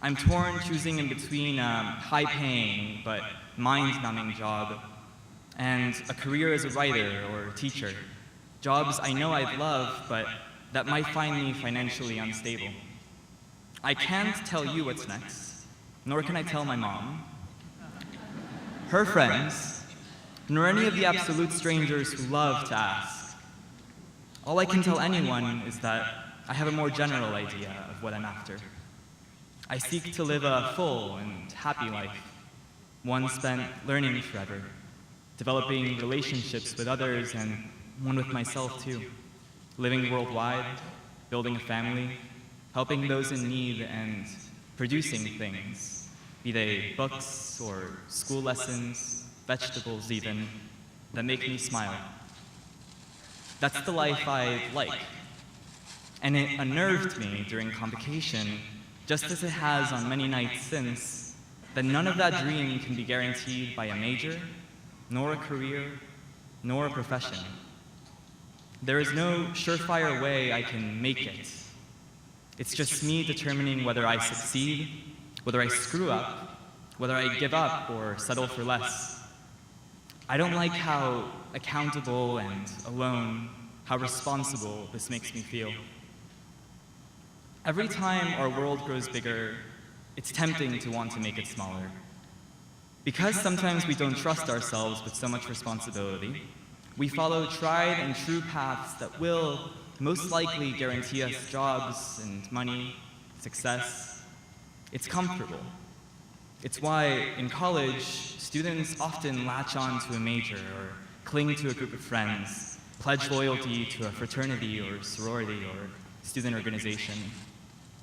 I'm torn choosing in between a high-paying but mind-numbing job and a career as a writer or teacher, jobs I know I'd love, but that might find me financially unstable. I can't tell you what's next, nor can I tell my mom, her friends, nor any of the absolute strangers who love to ask. All I can tell anyone is that I have a more general idea of what I'm after. I seek to live a full and happy life, one spent learning forever, developing relationships with others and one with myself too, living worldwide, building a family, helping those in need, and producing things, be they books or school lessons, vegetables even, that make me smile. That's the life I like. And it unnerved me during Convocation, just as it has on many nights since, that none of that dream can be guaranteed by a major, nor a career, nor a profession. There is no surefire way I can make it. It's just me determining whether I succeed, whether I screw up, whether I give up or settle for less. I don't like how accountable and alone, how responsible this makes me feel. Every time our world grows bigger, it's tempting to want to make it smaller. Because sometimes we don't trust ourselves with so much responsibility, we follow tried and true paths that will most likely guarantee us jobs and money, success. It's comfortable. It's why in college, students often latch on to a major or cling to a group of friends, pledge loyalty to a fraternity or sorority or student organization.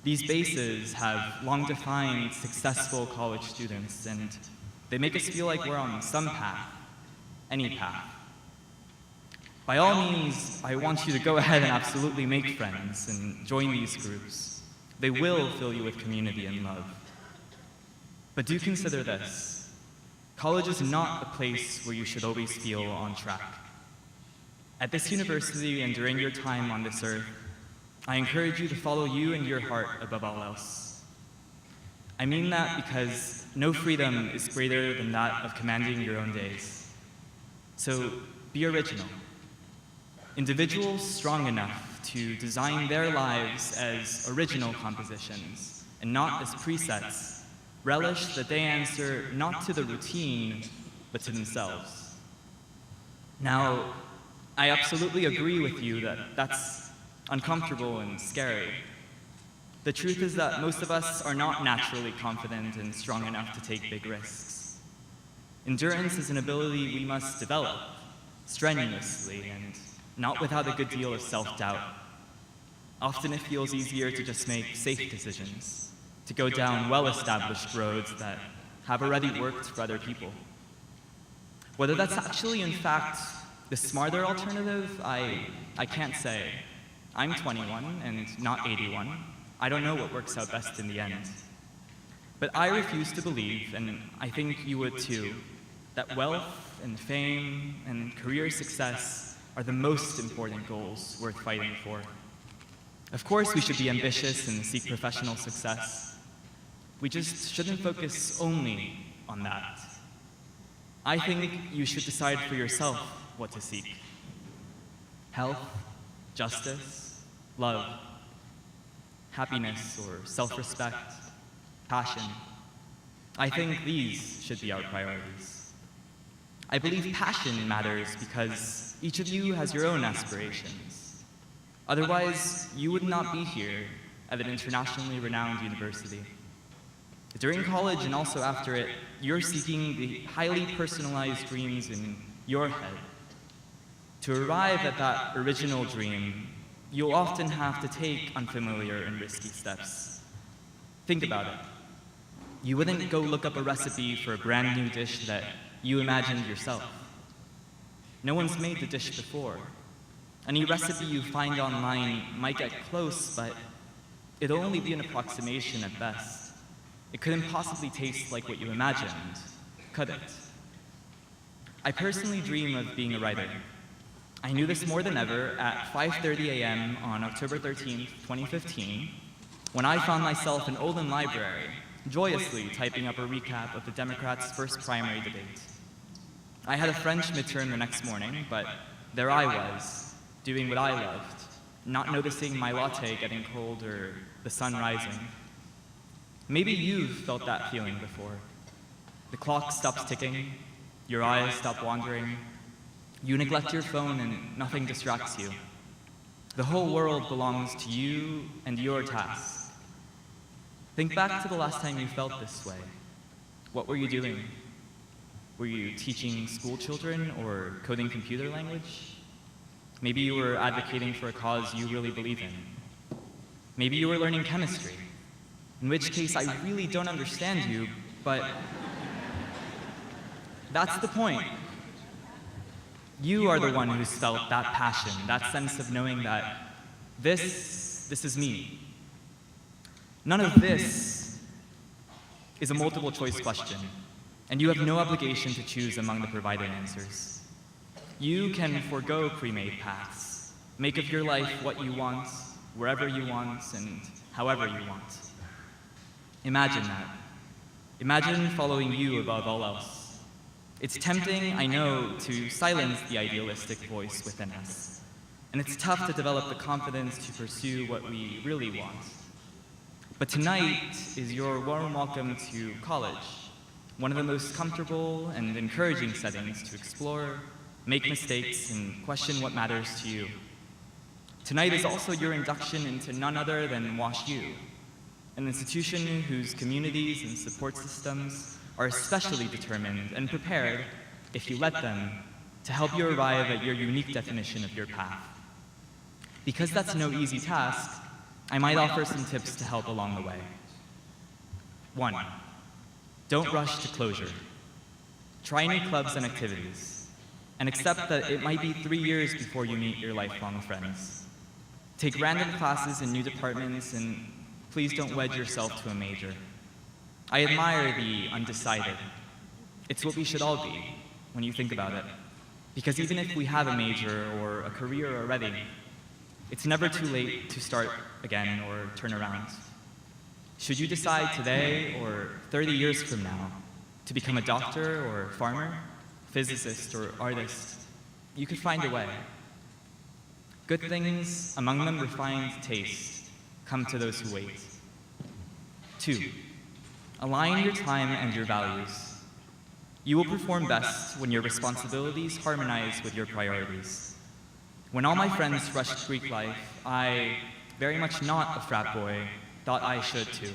These bases have long defined successful college students, and they make us feel like we're on some path, any path. By all means, I want you to go ahead and absolutely make friends and join these groups. They will fill you with community and love. But do consider this. College is not a place where you should always feel on track. At this university and during your time on this earth, I encourage you to follow you and your heart above all else. I mean that because no freedom is greater than that of commanding your own days. So be original. Individuals strong enough to design their lives as original compositions and not as presets relish that they answer not to the routine, but to themselves. Now, I absolutely agree with you that that's uncomfortable and scary. The truth is that most of us are not naturally confident and strong enough to take big risks. Endurance is an ability we must develop strenuously and not without a good deal of self-doubt. Often it feels easier to just make safe decisions, to go down well-established roads that have already worked for other people. Whether that's actually, in fact, the smarter alternative, I can't say. I'm 21 and not 81. I don't know what works out best in the end. But I refuse to believe, and I think you would too, that wealth and fame and career success are the most important goals worth fighting for. Of course, we should be ambitious and seek professional success. We just shouldn't focus only on that. I think you should decide for yourself what to seek. Health, justice, love, happiness or self-respect, passion. I think these should be our priorities. I believe passion matters because each of you has your own aspirations. Otherwise, you would not be here at an internationally renowned university. During college and also after it, you're seeking the highly personalized dreams in your head. To arrive at that original dream, you'll often have to take unfamiliar and risky steps. Think about it. You wouldn't go look up a recipe for a brand new dish that you imagined yourself. No one's made the dish before. Any recipe you find online might get close, but it'll only be an approximation at best. It couldn't possibly taste like what you imagined, could it? I personally dream of being a writer. I knew this more than ever at 5:30 a.m. on October 13th, 2015, when I found myself in Holden Library, joyously typing up a recap of the Democrats' first primary debate. I had a French midterm the next morning, but there I was, doing what I loved, not noticing my latte getting cold or the sun rising. Maybe you've felt that feeling before. The clock stops ticking, your eyes stop wandering, you neglect your phone and nothing distracts you. The whole world belongs to you and your task. Think back to the last time you felt this way. What were you doing? Were you teaching school children or coding computer language? Maybe you were advocating for a cause you really believe in. Maybe you were learning chemistry, in which case I really don't understand you, but that's the point. You are the one who's felt that passion, that sense of knowing that this is me. None of this is a multiple choice question, and you have no obligation to choose among the provided answers. You can forego pre-made paths, make of your life what you want, wherever you want, and however you want. Imagine that. Imagine following you above all else. It's tempting, I know, to silence the idealistic voice within us. And it's tough to develop the confidence to pursue what we really want. But tonight is your warm welcome to college, one of the most comfortable and encouraging settings to explore, make mistakes, and question what matters to you. Tonight is also your induction into none other than WashU, an institution whose communities and support systems are especially determined and prepared, if you let them, to help you arrive at your unique definition of your path. Because that's no easy task, I might offer some tips to help along the way. 1. Don't rush to closure. Try new clubs and activities, and accept that it might be 3 years before you meet your lifelong friends. Take random classes in new departments, and please don't wed yourself to a major. I admire the undecided. It's what we should all be, when you think about it. Because even if we have a major or a career already, it's never too late to start again or turn around. Should you decide today or 30 years from now to become a doctor or farmer, physicist or artist, you could find a way. Good things, among them refined taste, come to those who wait. 2. Align your time and your values. You will perform best when your responsibilities harmonize with your priorities. When all my friends rushed Greek life, I, very much not a frat boy, thought I should too.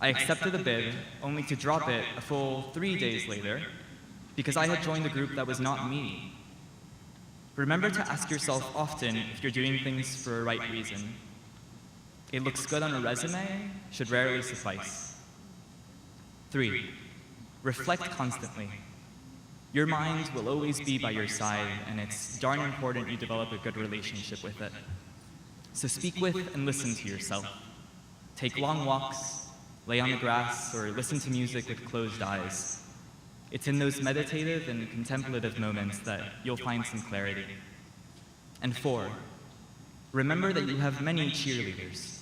I accepted the bid, only to drop it a full 3 days later, because I had joined a group that was not me. Remember to ask yourself often if you're doing things for a right reason. It looks good on a resume, should rarely suffice. 3. Reflect constantly. Your mind will always be by your side, and it's darn important you develop a good relationship with it. So speak with and listen to yourself. Take long walks, lay on the grass, or listen to music with closed eyes. It's in those meditative and contemplative moments that you'll find some clarity. And 4, remember that you have many cheerleaders,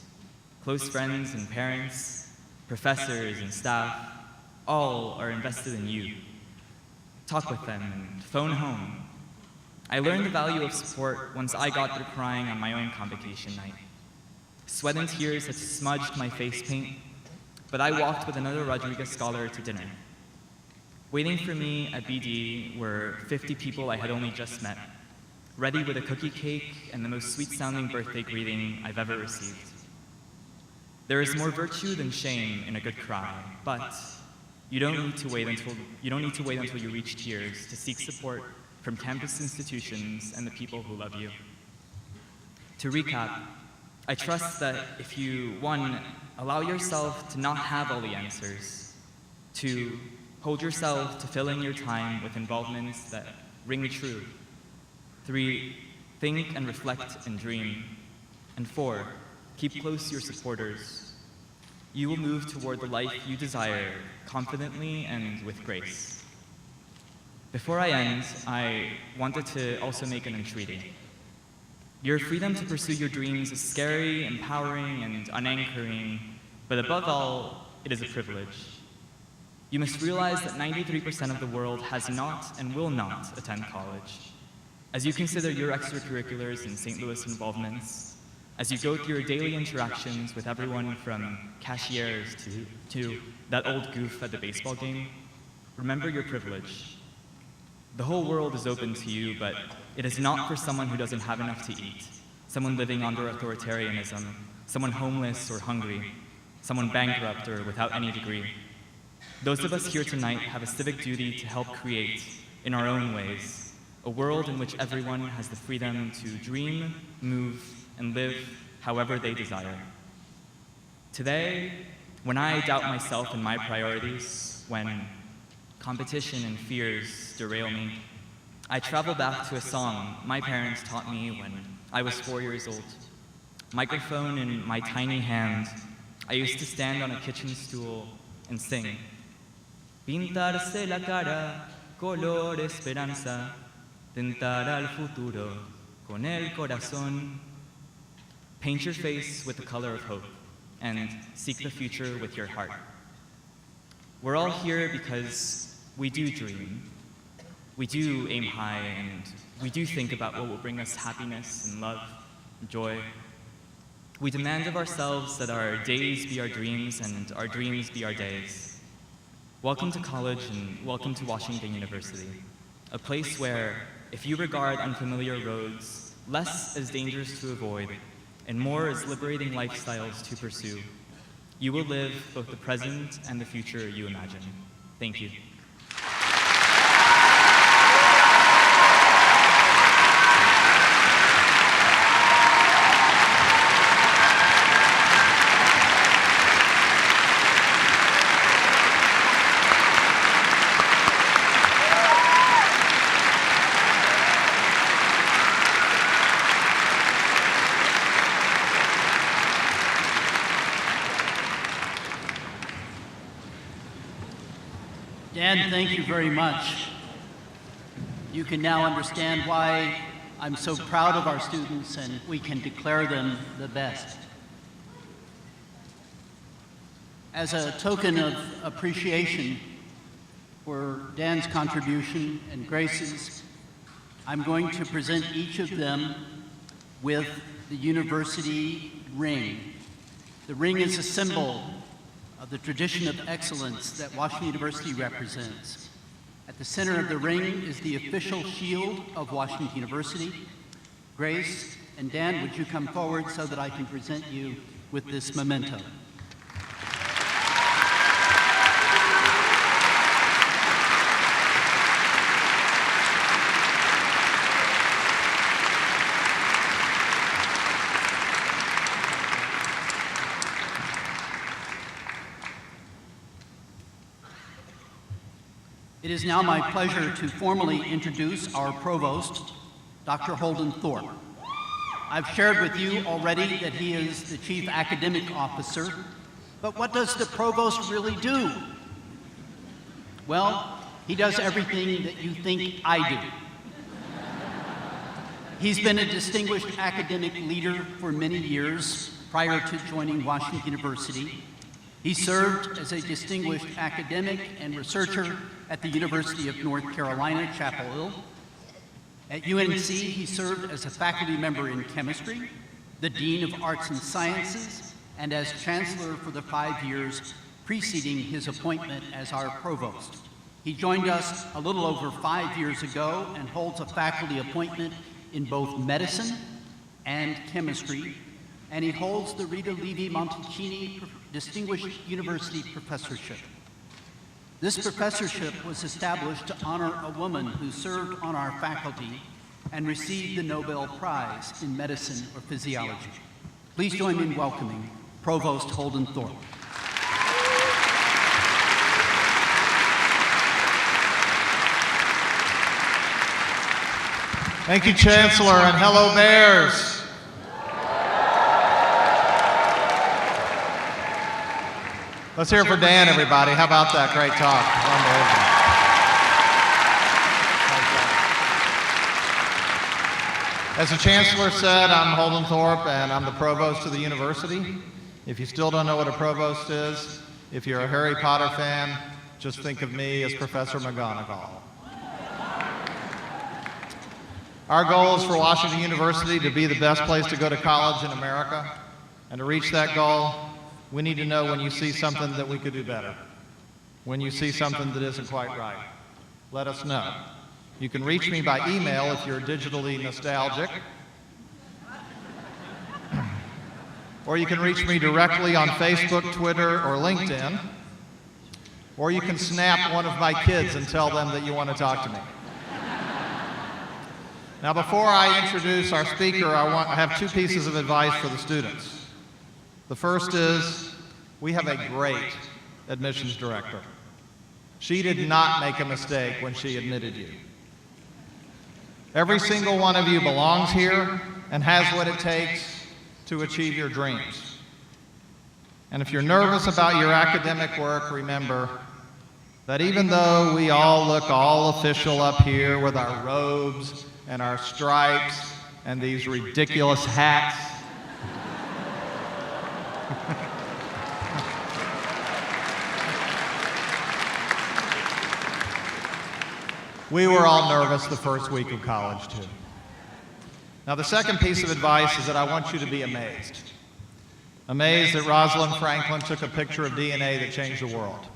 close friends and parents, professors and staff, all are invested in you. Talk with them and phone home. I learned the value of support once I got through crying on my own convocation night. Sweat and tears had smudged my face paint, but I walked with another Rodriguez scholar to dinner. Waiting for me at BD were 50 people I had only just met, ready with a cookie cake and the most sweet-sounding birthday greeting I've ever received. There is more virtue than shame in a good cry, but you don't need to wait until you reach tears to seek support from campus institutions and the people who love you. To recap, I trust that if you, 1, allow yourself to not have all the answers, 2, hold yourself to filling your time with involvements that ring true, 3, think and reflect and dream, and 4, keep close your supporters. You will move toward the life you desire confidently and with grace. Before I end, I wanted to also make an entreaty. Your freedom to pursue your dreams is scary, empowering, and unanchoring, but above all, it is a privilege. You must realize that 93% of the world has not and will not attend college. As you consider your extracurriculars and St. Louis involvements, as you go through your daily interactions with everyone from cashiers to that old goof at the baseball game, remember your privilege. The whole world is open to you, but it is not for someone who doesn't have enough to eat, someone living under authoritarianism, someone homeless or hungry, someone bankrupt or without any degree. Those of us here tonight have a civic duty to help create, in our own ways, a world in which everyone has the freedom to dream, move, and live however they desire. Today, when I doubt myself and my priorities, when competition and fears derail me, I travel back to a song my parents taught me when I was 4 years old. Microphone in my tiny hand, I used to stand on a kitchen stool and sing. Pintarse la cara, color esperanza, tentar al futuro con el corazón. Paint your face with the color of hope, and seek the future with your heart. We're all here because we do dream. We do aim high, and we do think about what will bring us happiness and love and joy. We demand of ourselves that our days be our dreams and our dreams be our days. Welcome to college and welcome to Washington University, a place where, if you regard unfamiliar roads less as dangers to avoid and more as liberating lifestyles to pursue, you will live both the present and the future you imagine. Thank you. Dan, thank you very much. You can now understand why I'm so proud of our students and we can declare them the best. As a token of appreciation for Dan's contribution and Grace's, I'm going to present each of them with the university ring. The ring is a symbol of the tradition of excellence that Washington University represents. At the center of the ring is the official shield of Washington University. Grace and Dan, would you come forward so that I can present you with this memento? It is now my pleasure to formally introduce our Provost, Dr. Holden Thorne. I've shared with you already that he is the Chief Academic Officer, but what does the Provost really do? Well, he does everything that you think I do. He's been a distinguished academic leader for many years prior to joining Washington University. He served as a distinguished academic and researcher at the University of North Carolina, Chapel Hill. At UNC, he served as a faculty member in chemistry, the Dean of Arts and Sciences, and as Chancellor for the 5 years preceding his appointment as our Provost. He joined us a little over 5 years ago and holds a faculty appointment in both medicine and chemistry, and he holds the Rita Levi-Montalcini Distinguished University Professorship. This professorship was established to honor a woman who served on our faculty and received the Nobel Prize in Medicine or Physiology. Please join me in welcoming Provost Holden Thorne. Thank you, Chancellor, and hello, Bears. Let's hear it for Dan, everybody. How about that great talk? Unbelievable. As the Chancellor said, I'm Holden Thorpe, and I'm the Provost of the university. If you still don't know what a Provost is, if you're a Harry Potter fan, just think of me as Professor McGonagall. Our goal is for Washington University to be the best place to go to college in America, and to reach that goal, we need to know when you see something that we could do better. When you see something that isn't quite right, let us know. You can reach me by email if you're digitally nostalgic. Or you can reach me directly on Facebook, Twitter, or LinkedIn. or you can snap one of my kids and tell them that you want to talk to me. Now, before I introduce our speaker, I have two pieces of advice for the students. The first is, we have a great admissions director. She did not make a mistake when she admitted you. Every single one of you belongs here and has what it takes to achieve your dreams. And if you're nervous about your academic work, remember that even though we all look all official up here with our robes and our stripes and these ridiculous hats, we were all nervous the first week of college, too. Now, the second piece of advice is that I want you to be amazed. Amazed that Rosalind Franklin took a picture of DNA that changed the world.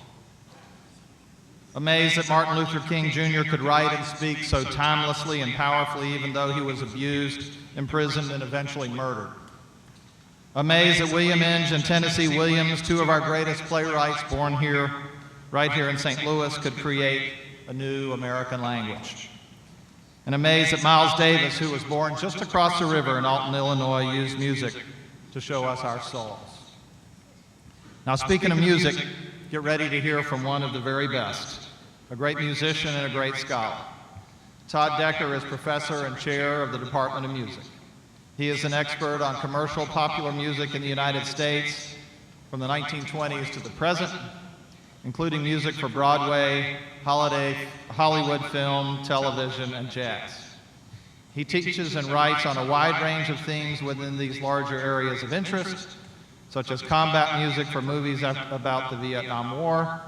Amazed that Martin Luther King Jr. could write and speak so timelessly and powerfully even though he was abused, imprisoned, and eventually murdered. Amazed that William Inge and Tennessee Williams, two of our greatest playwrights born here, right here in St. Louis, could create a new American language. And amazed that Miles Davis, who was born just across the river in Alton, Illinois, used music to show us our souls. Now, speaking of music, get ready to hear from one of the very best, a great musician and a great scholar. Todd Dekker is professor and chair of the Department of Music. He is an expert on commercial popular music in the United States from the 1920s to the present, including music for Broadway, Hollywood film, television, and jazz. He teaches and writes on a wide range of themes within these larger areas of interest, such as combat music for movies about the Vietnam War,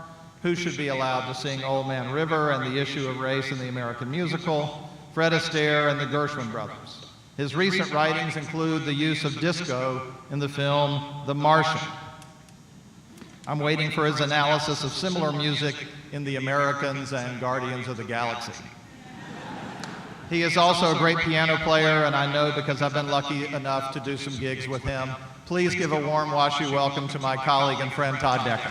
who should be allowed to sing Old Man River and the issue of race in the American musical, Fred Astaire and the Gershwin brothers. His recent writings include the use of disco in the film The Martian. I'm waiting for his analysis of similar music in The Americans and Guardians of the Galaxy. He is also a great piano player, and I know because I've been lucky enough to do some gigs with him. Please give a warm WashU welcome to my colleague and friend, Todd Dekker.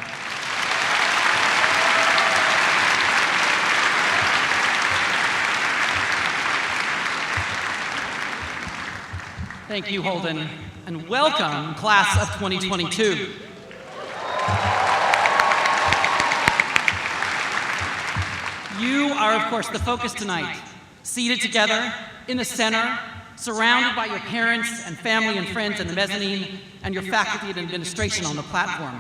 Thank you, Holden, and welcome, class of 2022. You are, of course, the focus tonight, seated together in the center, surrounded by your parents and family and friends in the mezzanine, and your faculty and administration on the platform.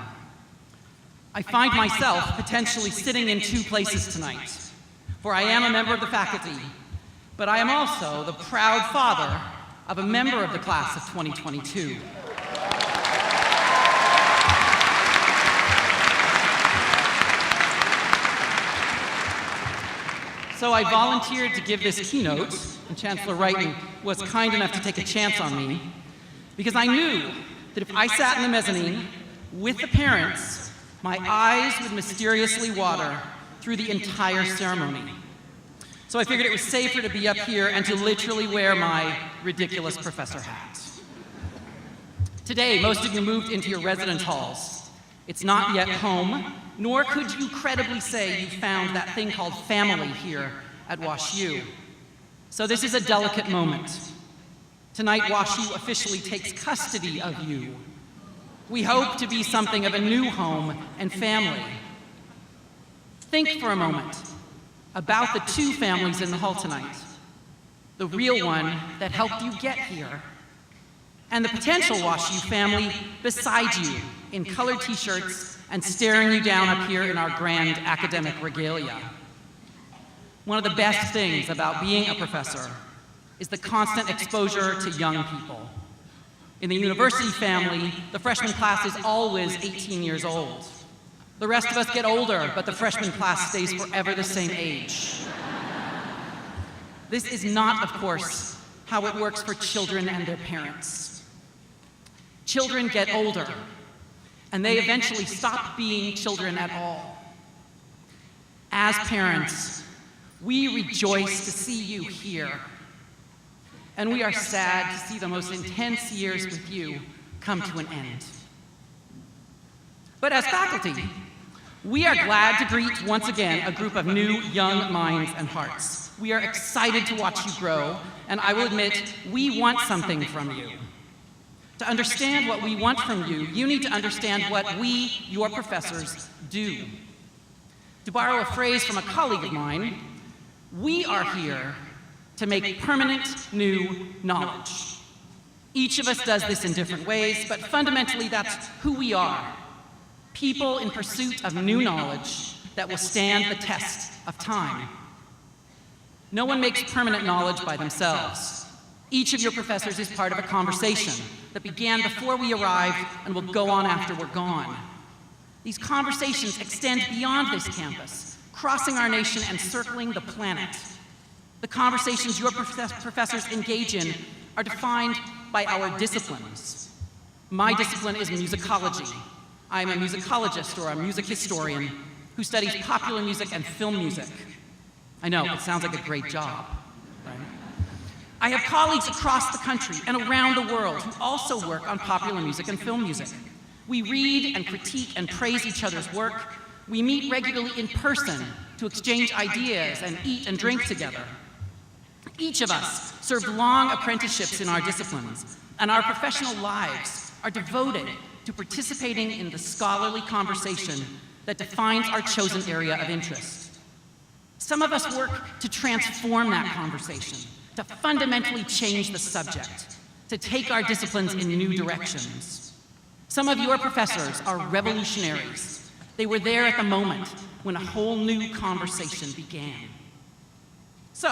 I find myself potentially sitting in two places tonight, for I am a member of the faculty, but I am also the proud father of a member of the class of 2022. So I volunteered to give this keynote, and Chancellor Wrighton was kind enough to take a chance on me, because I knew that if I sat in the mezzanine with the parents, my eyes would mysteriously water through the entire ceremony. So I figured it was safer to be up here and to literally wear my ridiculous professor hat. Today, most of you moved into your residence halls. It's not yet home, nor could you credibly say you found that thing called family here at WashU. So this is a delicate moment. Tonight, WashU officially takes custody of you. We hope to be something of a new home and family. Think for a moment about the two families in the hall tonight. The real one that helped you get here, and the potential WashU family beside you in colored t-shirts and staring you down up here in our grand academic regalia. One of the best things about being a professor is the constant exposure to young people. In the university family, the freshman class is always 18 years old. The rest of us get older, but the freshman class stays forever the same age. This is not, of course, how it works for children and their parents. Children get older, and they eventually stop being children at all. As parents, we rejoice to see you here, and we are sad to see the most intense years with you come to an end. But as faculty, We are glad to greet once again a group of new young minds and hearts. We are excited to watch you grow, and I will admit, we want something from you. To understand what we want from you, you need to understand what we, your professors, do. To borrow a phrase from a colleague of mine, we are here to make permanent new knowledge. Each of us does this in different ways, but fundamentally that's who we are. People in pursuit of new knowledge that will stand the test of time. No one makes permanent knowledge by themselves. Each of your professors is part of a conversation that began before we arrived and will go on after we're gone. These conversations extend beyond this campus, crossing our nation and circling the planet. The conversations your professors engage in are defined by our disciplines. My discipline is musicology. I'm a musicologist or a music historian who studies popular music and film music. I know, it sounds like a great job, right? I have colleagues across the country and around the world who also work on popular music and film music. We read and critique and praise each other's work. We meet regularly in person to exchange ideas and eat and drink together. Each of us served long apprenticeships in our disciplines, and our professional lives are devoted to participating in the scholarly conversation that defines our chosen area of interest. Some of us work to transform that conversation, to fundamentally change the subject, to take our disciplines in new directions. Some of your professors are revolutionaries. They were there at the moment when a whole new conversation began. So,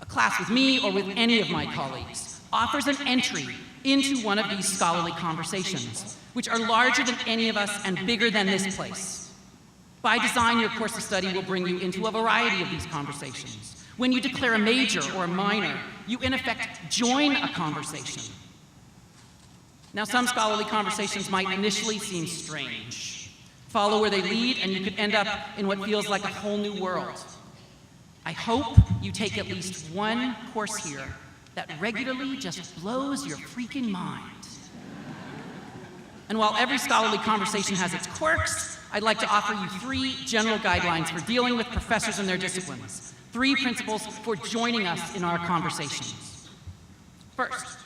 a class with me or with any of my colleagues offers an entry into one of these scholarly conversations, which are larger than any of us and bigger than this place. By design, your course of study will bring you into a variety of these conversations. When you declare a major or a minor, you in effect join a conversation. Now, some scholarly conversations might initially seem strange. Follow where they lead, and you could end up in what feels like a whole new world. I hope you take at least one course here that regularly just blows your freaking mind. And while every scholarly conversation has its quirks, I'd like to offer you 3 general guidelines for dealing with professors and their disciplines, 3 principles for joining us in our conversations. First,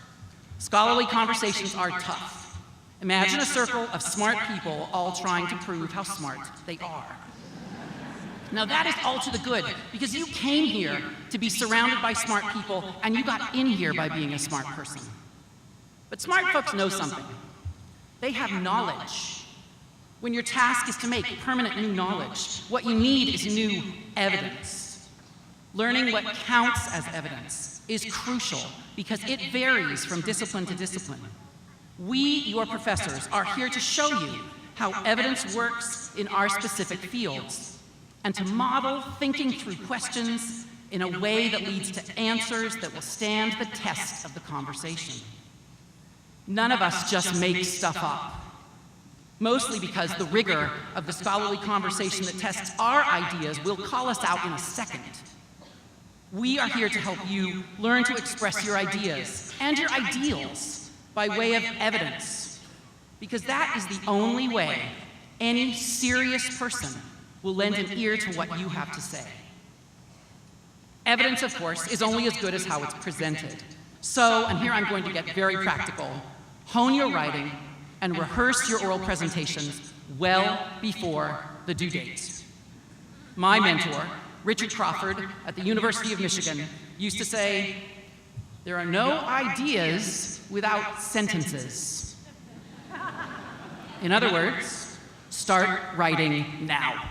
scholarly conversations are tough. Imagine a circle of smart people all trying to prove how smart they are. Now that is all to the good, because you came here to be surrounded by smart people, and you got in here by being a smart person. But smart folks know something. They have knowledge. When your task is to make permanent new knowledge, what you need is new evidence. Learning what counts as evidence is crucial because it varies from discipline to discipline. We, your professors, are here to show you how evidence works in our specific fields, and to model thinking through questions in a way that leads to answers that will stand the test of the conversation. None of us just make stuff up, mostly because the rigor of the scholarly conversation that tests our ideas will call us out in a second. We are here to help you learn to express your ideas and your ideals by way of evidence, because that is the only way any serious person will lend an ear to what you have to say. Evidence, of course, is only as good as how it's presented. So, and here I'm going to get very practical, hone your writing and rehearse your oral presentations well before the due date. My mentor, Richard Crawford at the University of Michigan, used to say, "There are no ideas without sentences." In other words, start writing now.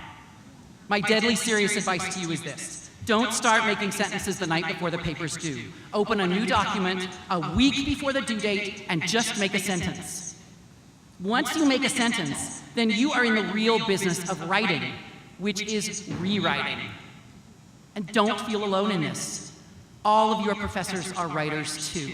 My deadly serious advice to you is this: don't start making sentences the night before the paper's due. Open a new document a week before the due date and just make a sentence. Once you make a sentence, then you are in the real business of writing, which is rewriting. And don't feel alone in this. All of your professors are writers too.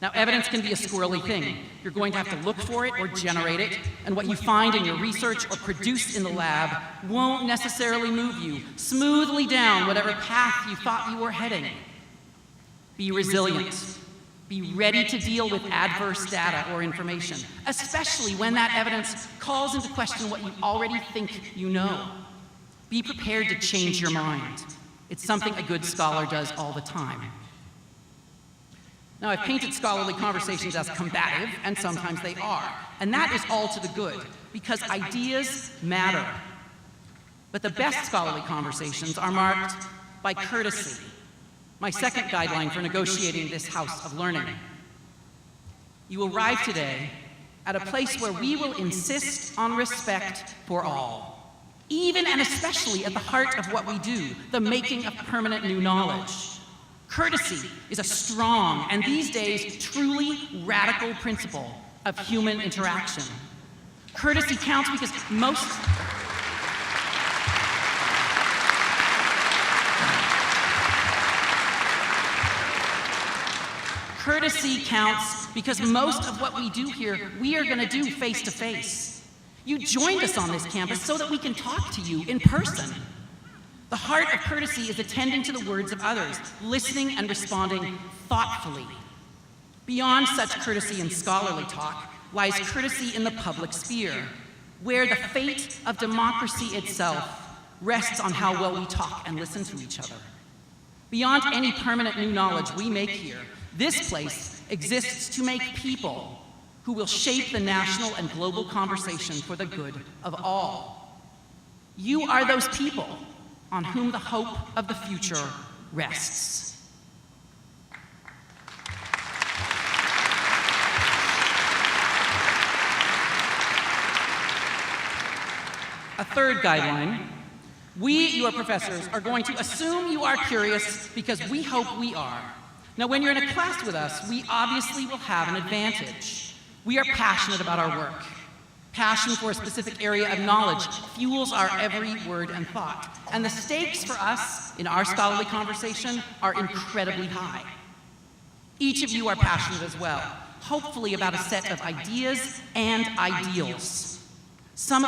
Now, evidence can be a squirrely thing. You're going to have to look for it or generate it, and what you find in your research or produce in the lab won't necessarily move you smoothly down whatever path you thought you were heading. Be resilient. Be ready to deal with adverse data or information, especially when that evidence calls into question what you already think you know. Be prepared to change your mind. It's something a good scholar does all the time. Now, I've painted scholarly conversations as combative, and sometimes they are. And that is all to the good, because ideas matter. But the best scholarly conversations are marked by courtesy, my second guideline for negotiating this house of learning. You arrive today at a place where we will insist on respect for all, even and especially at the heart of what we do, the making of permanent new knowledge. Courtesy is a strong, and these days, truly radical principle of human interaction. Courtesy counts because Courtesy counts because most of what we do here, we are going to do face to face. You joined us on this campus so that we can talk to you in person. The heart of courtesy is attending to the words of others, listening and responding thoughtfully. Beyond such courtesy and scholarly talk lies courtesy in the public sphere, where the fate of democracy itself rests on how well we talk and listen to each other. Beyond any permanent new knowledge we make here, this place exists to make people who will shape the national and global conversation for the good of all. You are those people on whom the hope of the future rests. A third guideline: we, your professors, are going to assume you are curious because we hope we are. Now, when you're in a class with us, we obviously will have an advantage. We are passionate about our work. Passion for a specific area of knowledge fuels our every word and thought. And the stakes for us in our scholarly conversation are incredibly high. Each of you are passionate as well, hopefully about a set of ideas and ideals. Some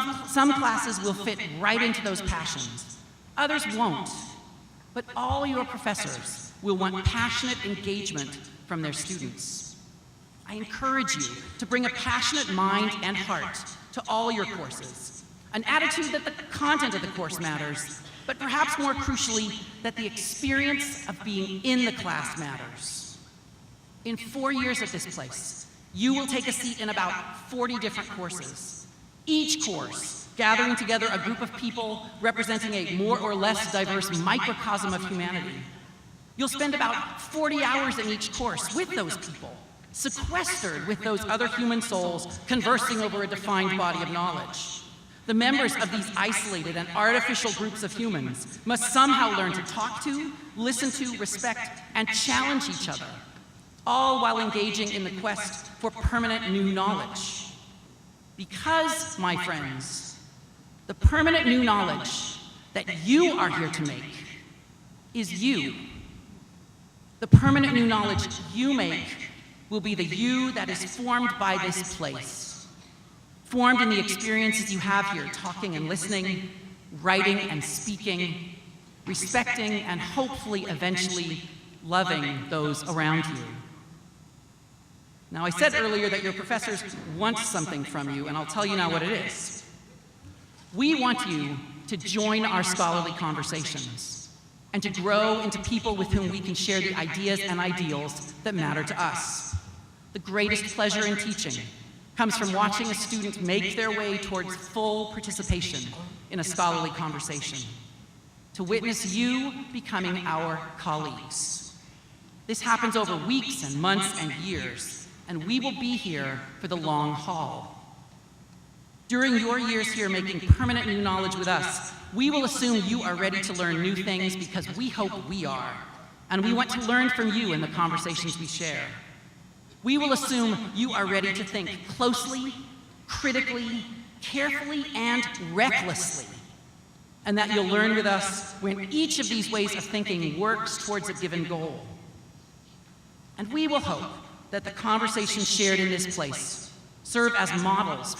classes will fit right into those passions. Others won't. But all your professors will want passionate engagement from their students. I encourage you to bring a passionate mind and heart to all your courses, an attitude that the content of the course matters, but perhaps more crucially, that the experience of being in the class matters. In 4 years at this place, you will take a seat in about 40 different courses, each course gathering together a group of people representing a more or less diverse microcosm of humanity. You'll spend about 40 hours in each course with those people, sequestered with those other human souls conversing over a defined body of knowledge. The members of these isolated and artificial groups of humans must somehow learn to talk to, listen to, respect, and challenge each other, all while engaging in the quest for permanent new knowledge. Because, my friends, the permanent new knowledge that you are here to make is you. The permanent new knowledge you make will be the you that is formed by this place, formed in the experiences you have here, talking and listening, writing and speaking, respecting and hopefully eventually loving those around you. Now, I said earlier that your professors want something from you, and I'll tell you now what it is. We want you to join our scholarly conversations and to grow into people with whom we can share the ideas and ideals that matter to us. The greatest pleasure in teaching comes from watching a student make their way towards full participation in a scholarly conversation, to witness you becoming our colleagues. This happens over weeks and months and years, and we will be here for the long haul. During your years here making permanent new knowledge with us, we will assume you are ready to learn new things because we hope we are, and we want to learn from you in the conversations we share. We will assume you are ready to think closely, critically, carefully, and recklessly, and that you'll learn with us when each of these ways of thinking works towards a given goal. And we will hope that the conversations shared in this place serve as models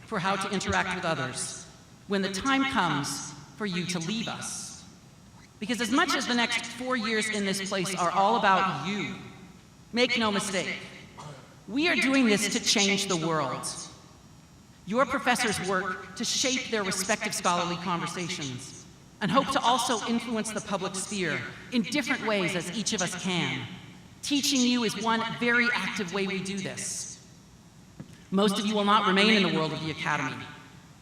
for how to interact with others when the time comes for you to leave us. Because as much as the next 4 years in this place are all about you, Make no mistake, we are doing this to change the world. Your professors work to shape their respective scholarly conversations and hope to also influence the public sphere in different ways as each of us can. Teaching you is one very active way we do this. Most of you will not remain in the world of the academy.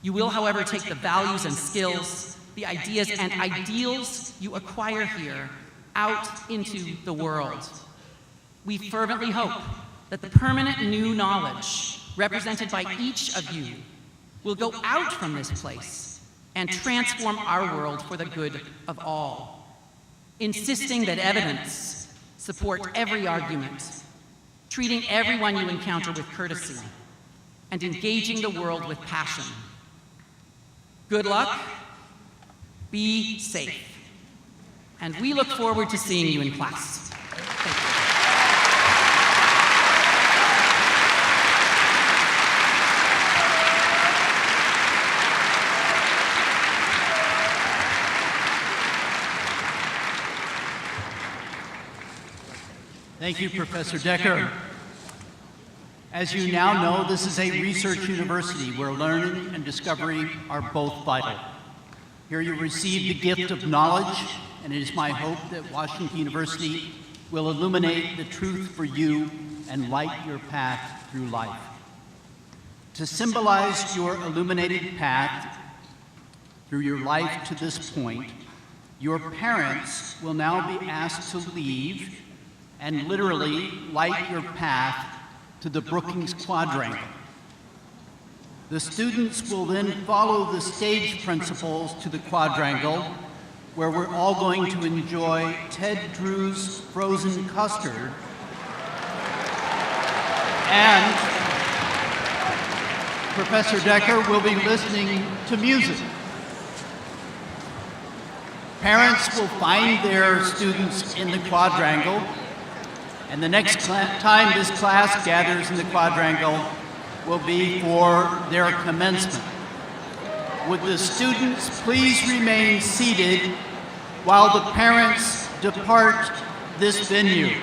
You will, however, take the values and skills, the ideas and ideals you acquire here out into the world. We fervently hope that the permanent new knowledge represented by each of you will go out from this place and transform our world for the good of all, insisting that evidence support every argument, treating everyone you encounter with courtesy, and engaging the world with passion. Good luck, be safe, and we look forward to seeing you in class. Thank you. Thank you, Professor Dekker. As you now know, this is a research university where learning and discovery are both vital. Here you receive the gift of knowledge, and it is my hope that Washington University will illuminate the truth for you and light your path through life. To symbolize your illuminated path through your life to this point, your parents will now be asked to leave and literally light your path to the Brookings Quadrangle. The students will then follow the stage principals to the Quadrangle, where we're all going to enjoy Ted Drew's frozen custard and Professor Dekker will be listening to music. Parents will find their students in the Quadrangle, and the next time this class gathers in the Quadrangle will be for their commencement. Would the students please remain seated while the parents depart this venue?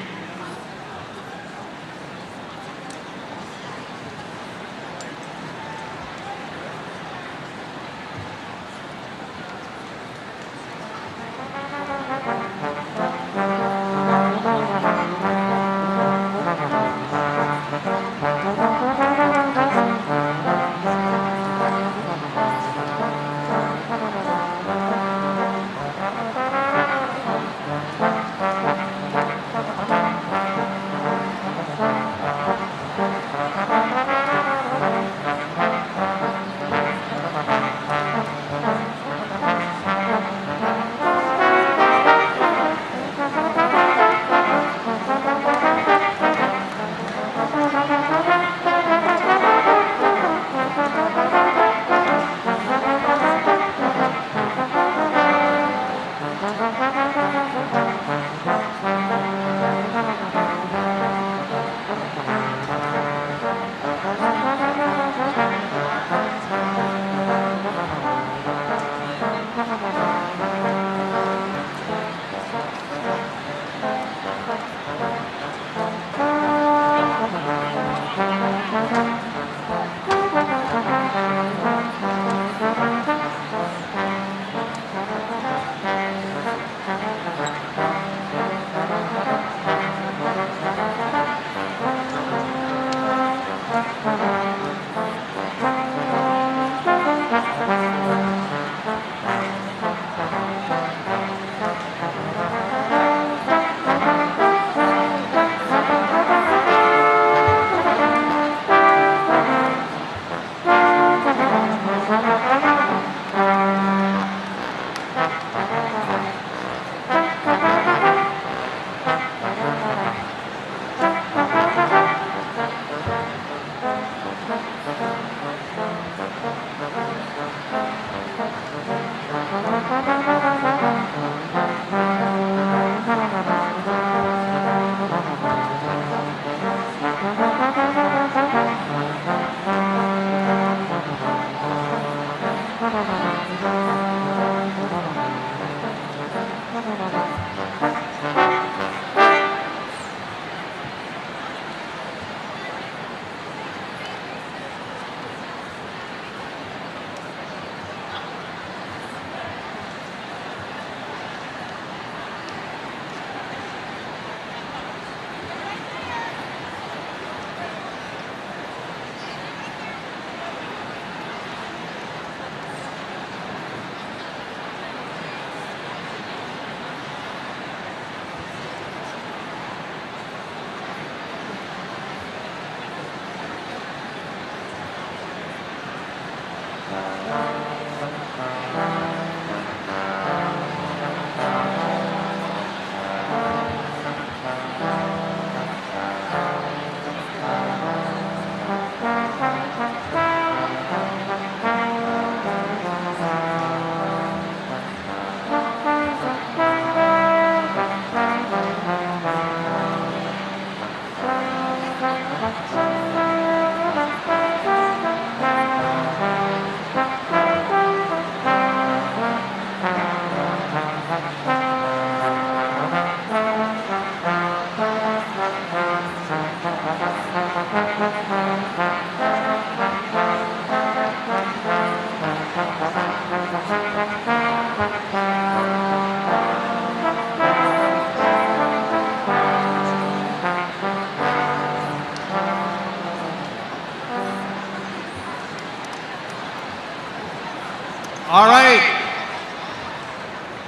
All right,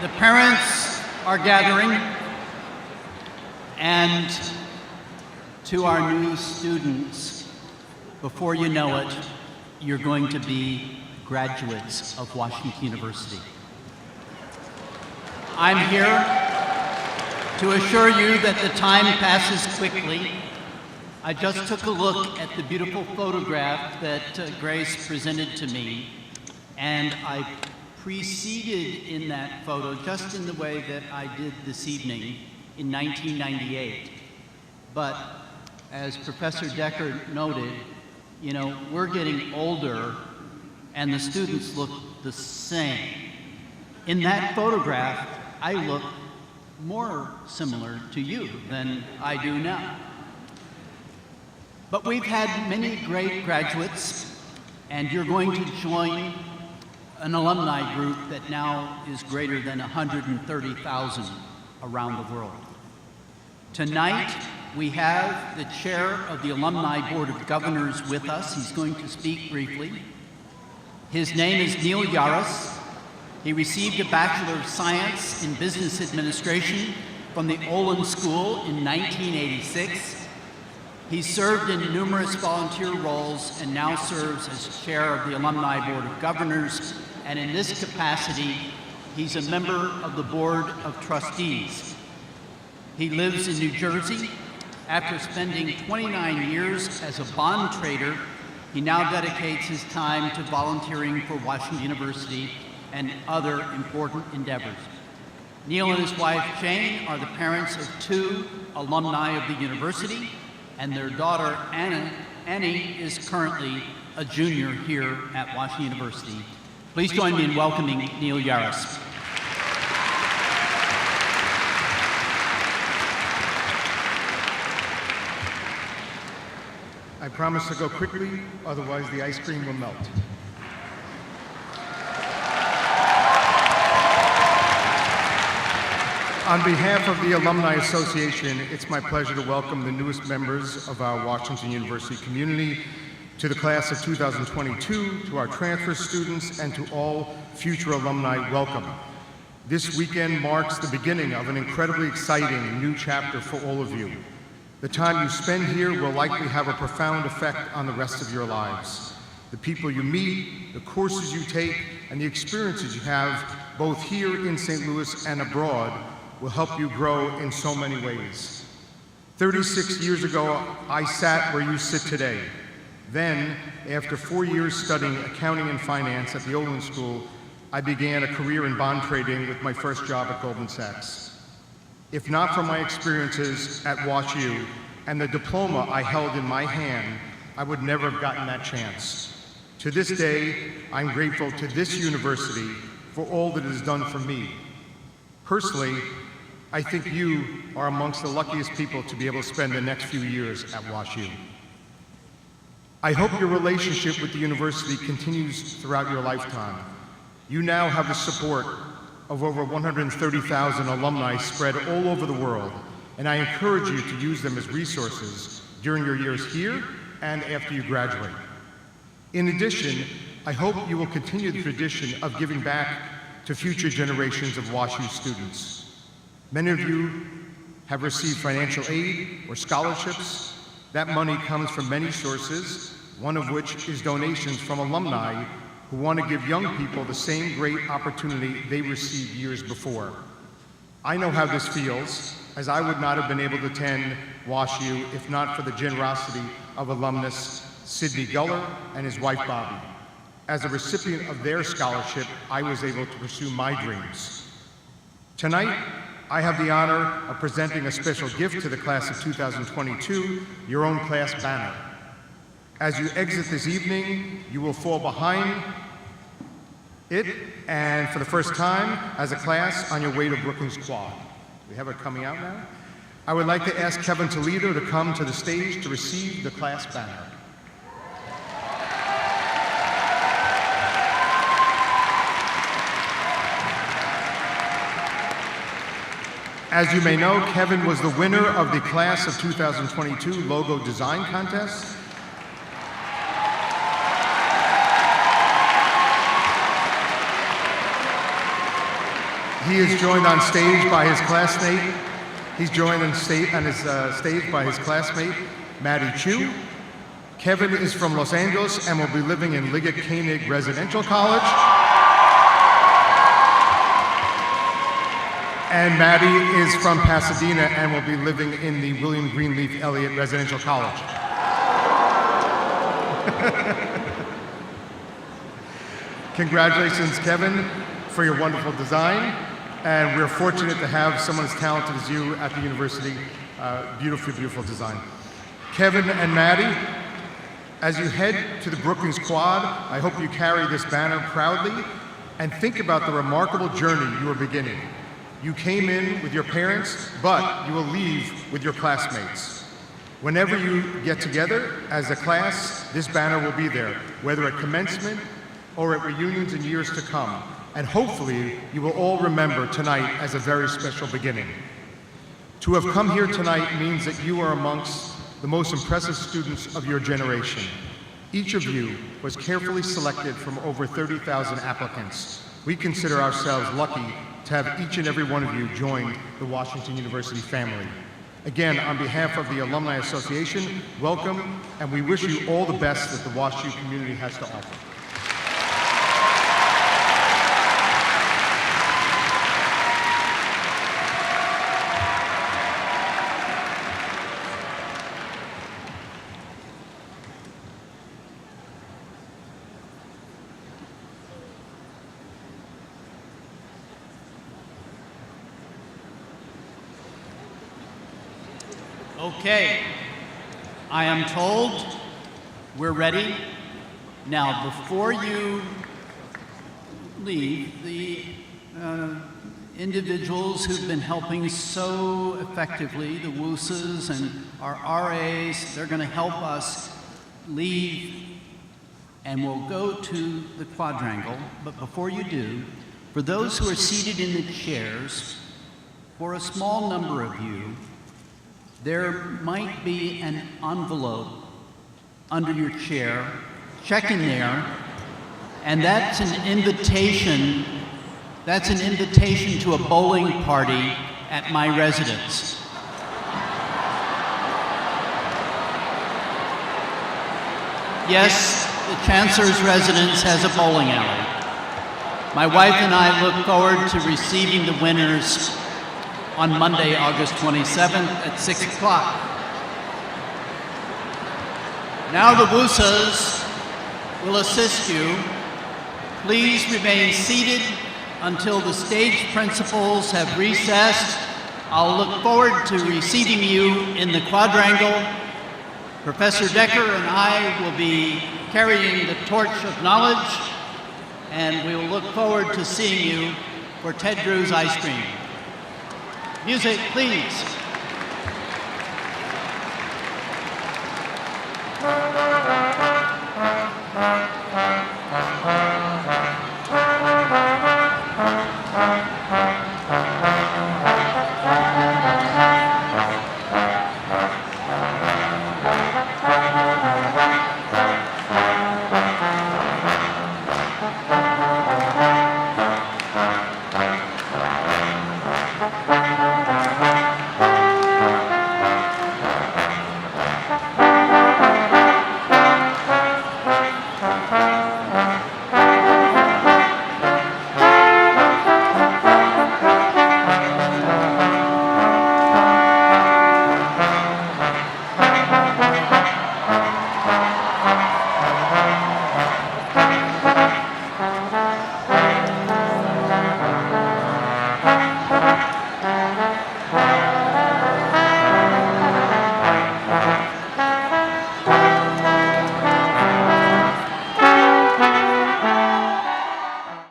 the parents are gathering, and to our new students, before you know it, you're going to be graduates of Washington University. I'm here to assure you that the time passes quickly. I just took a look at the beautiful photograph that Grace presented to me, and I preceded in that photo just in the way that I did this evening in 1998. But as Professor Dekker noted, you know, we're getting older and the students look the same. In that photograph, I look more similar to you than I do now. But we've had many great graduates, and you're going to join an alumni group that now is greater than 130,000 around the world. Tonight, we have the chair of the Alumni Board of Governors with us. He's going to speak briefly. His name is Neil Yaris. He received a Bachelor of Science in Business Administration from the Olin School in 1986. He served in numerous volunteer roles and now serves as chair of the Alumni Board of Governors, and in this capacity, he's a member of the Board of Trustees. He lives in New Jersey. After spending 29 years as a bond trader, he now dedicates his time to volunteering for Washington University and other important endeavors. Neil and his wife, Jane, are the parents of 2 alumni of the university, and their daughter, Annie, is currently a junior here at Washington University. Please join me in welcoming Neil Yaris. I promise to go quickly, otherwise the ice cream will melt. On behalf of the Alumni Association, it's my pleasure to welcome the newest members of our Washington University community to the class of 2022, to our transfer students, and to all future alumni, welcome. This weekend marks the beginning of an incredibly exciting new chapter for all of you. The time you spend here will likely have a profound effect on the rest of your lives. The people you meet, the courses you take, and the experiences you have, both here in St. Louis and abroad, will help you grow in so many ways. 36 years ago, I sat where you sit today. Then, after 4 years studying accounting and finance at the Olin School, I began a career in bond trading with my first job at Goldman Sachs. If not for my experiences at WashU and the diploma I held in my hand, I would never have gotten that chance. To this day, I'm grateful to this university for all that it has done for me. Personally, I think you are amongst the luckiest people to be able to spend the next few years at WashU. I hope your relationship with the university continues throughout your lifetime. You now have the support of over 130,000 alumni spread all over the world, and I encourage you to use them as resources during your years here and after you graduate. In addition, I hope you will continue the tradition of giving back to future generations of WashU students. Many of you have received financial aid or scholarships. That money comes from many sources, one of which is donations from alumni who want to give young people the same great opportunity they received years before. I know how this feels, as I would not have been able to attend WashU if not for the generosity of alumnus Sidney Guller and his wife Bobby. As a recipient of their scholarship, I was able to pursue my dreams. Tonight, I have the honor of presenting a special gift to the class of 2022, your own class banner. As you exit this evening, you will fall behind it, and for the first time as a class on your way to Brookings Quad. We have it coming out now. I would like to ask Kevin Toledo to come to the stage to receive the class banner. As you may know, Kevin was the winner of the Class of 2022 Logo Design Contest. He is joined on stage by his classmate. He's joined on stage by his classmate, Maddie Chu. Kevin is from Los Angeles and will be living in Liggett Koenig Residential College. And Maddie is from Pasadena and will be living in the William Greenleaf Eliot Residential College. Congratulations, Kevin, for your wonderful design. And we're fortunate to have someone as talented as you at the university. Beautiful, beautiful design. Kevin and Maddie, as you head to the Brookings Quad, I hope you carry this banner proudly and think about the remarkable journey you are beginning. You came in with your parents, but you will leave with your classmates. Whenever you get together as a class, this banner will be there, whether at commencement or at reunions in years to come. And hopefully, you will all remember tonight as a very special beginning. To have come here tonight means that you are amongst the most impressive students of your generation. Each of you was carefully selected from over 30,000 applicants. We consider ourselves lucky to have each and every one of you join the Washington University family. Again, on behalf of the Alumni Association, welcome, and we wish you all the best that the WashU community has to offer. Okay, I am told we're ready. Now, before you leave, the individuals who've been helping so effectively, the WUSAs and our RAs, they're going to help us leave, and we'll go to the quadrangle. But before you do, for those who are seated in the chairs, for a small number of you, there might be an envelope under your chair. Check in there, and that's an invitation. That's an invitation to a bowling party at my residence. Yes, the Chancellor's residence has a bowling alley. My wife and I look forward to receiving the winners on Monday, August 27th at 6 o'clock. Now the WUSAs will assist you. Please remain seated until the stage principals have recessed. I'll look forward to receiving you in the quadrangle. Professor Dekker and I will be carrying the torch of knowledge, and we will look forward to seeing you for Ted Drew's ice cream. Music, please.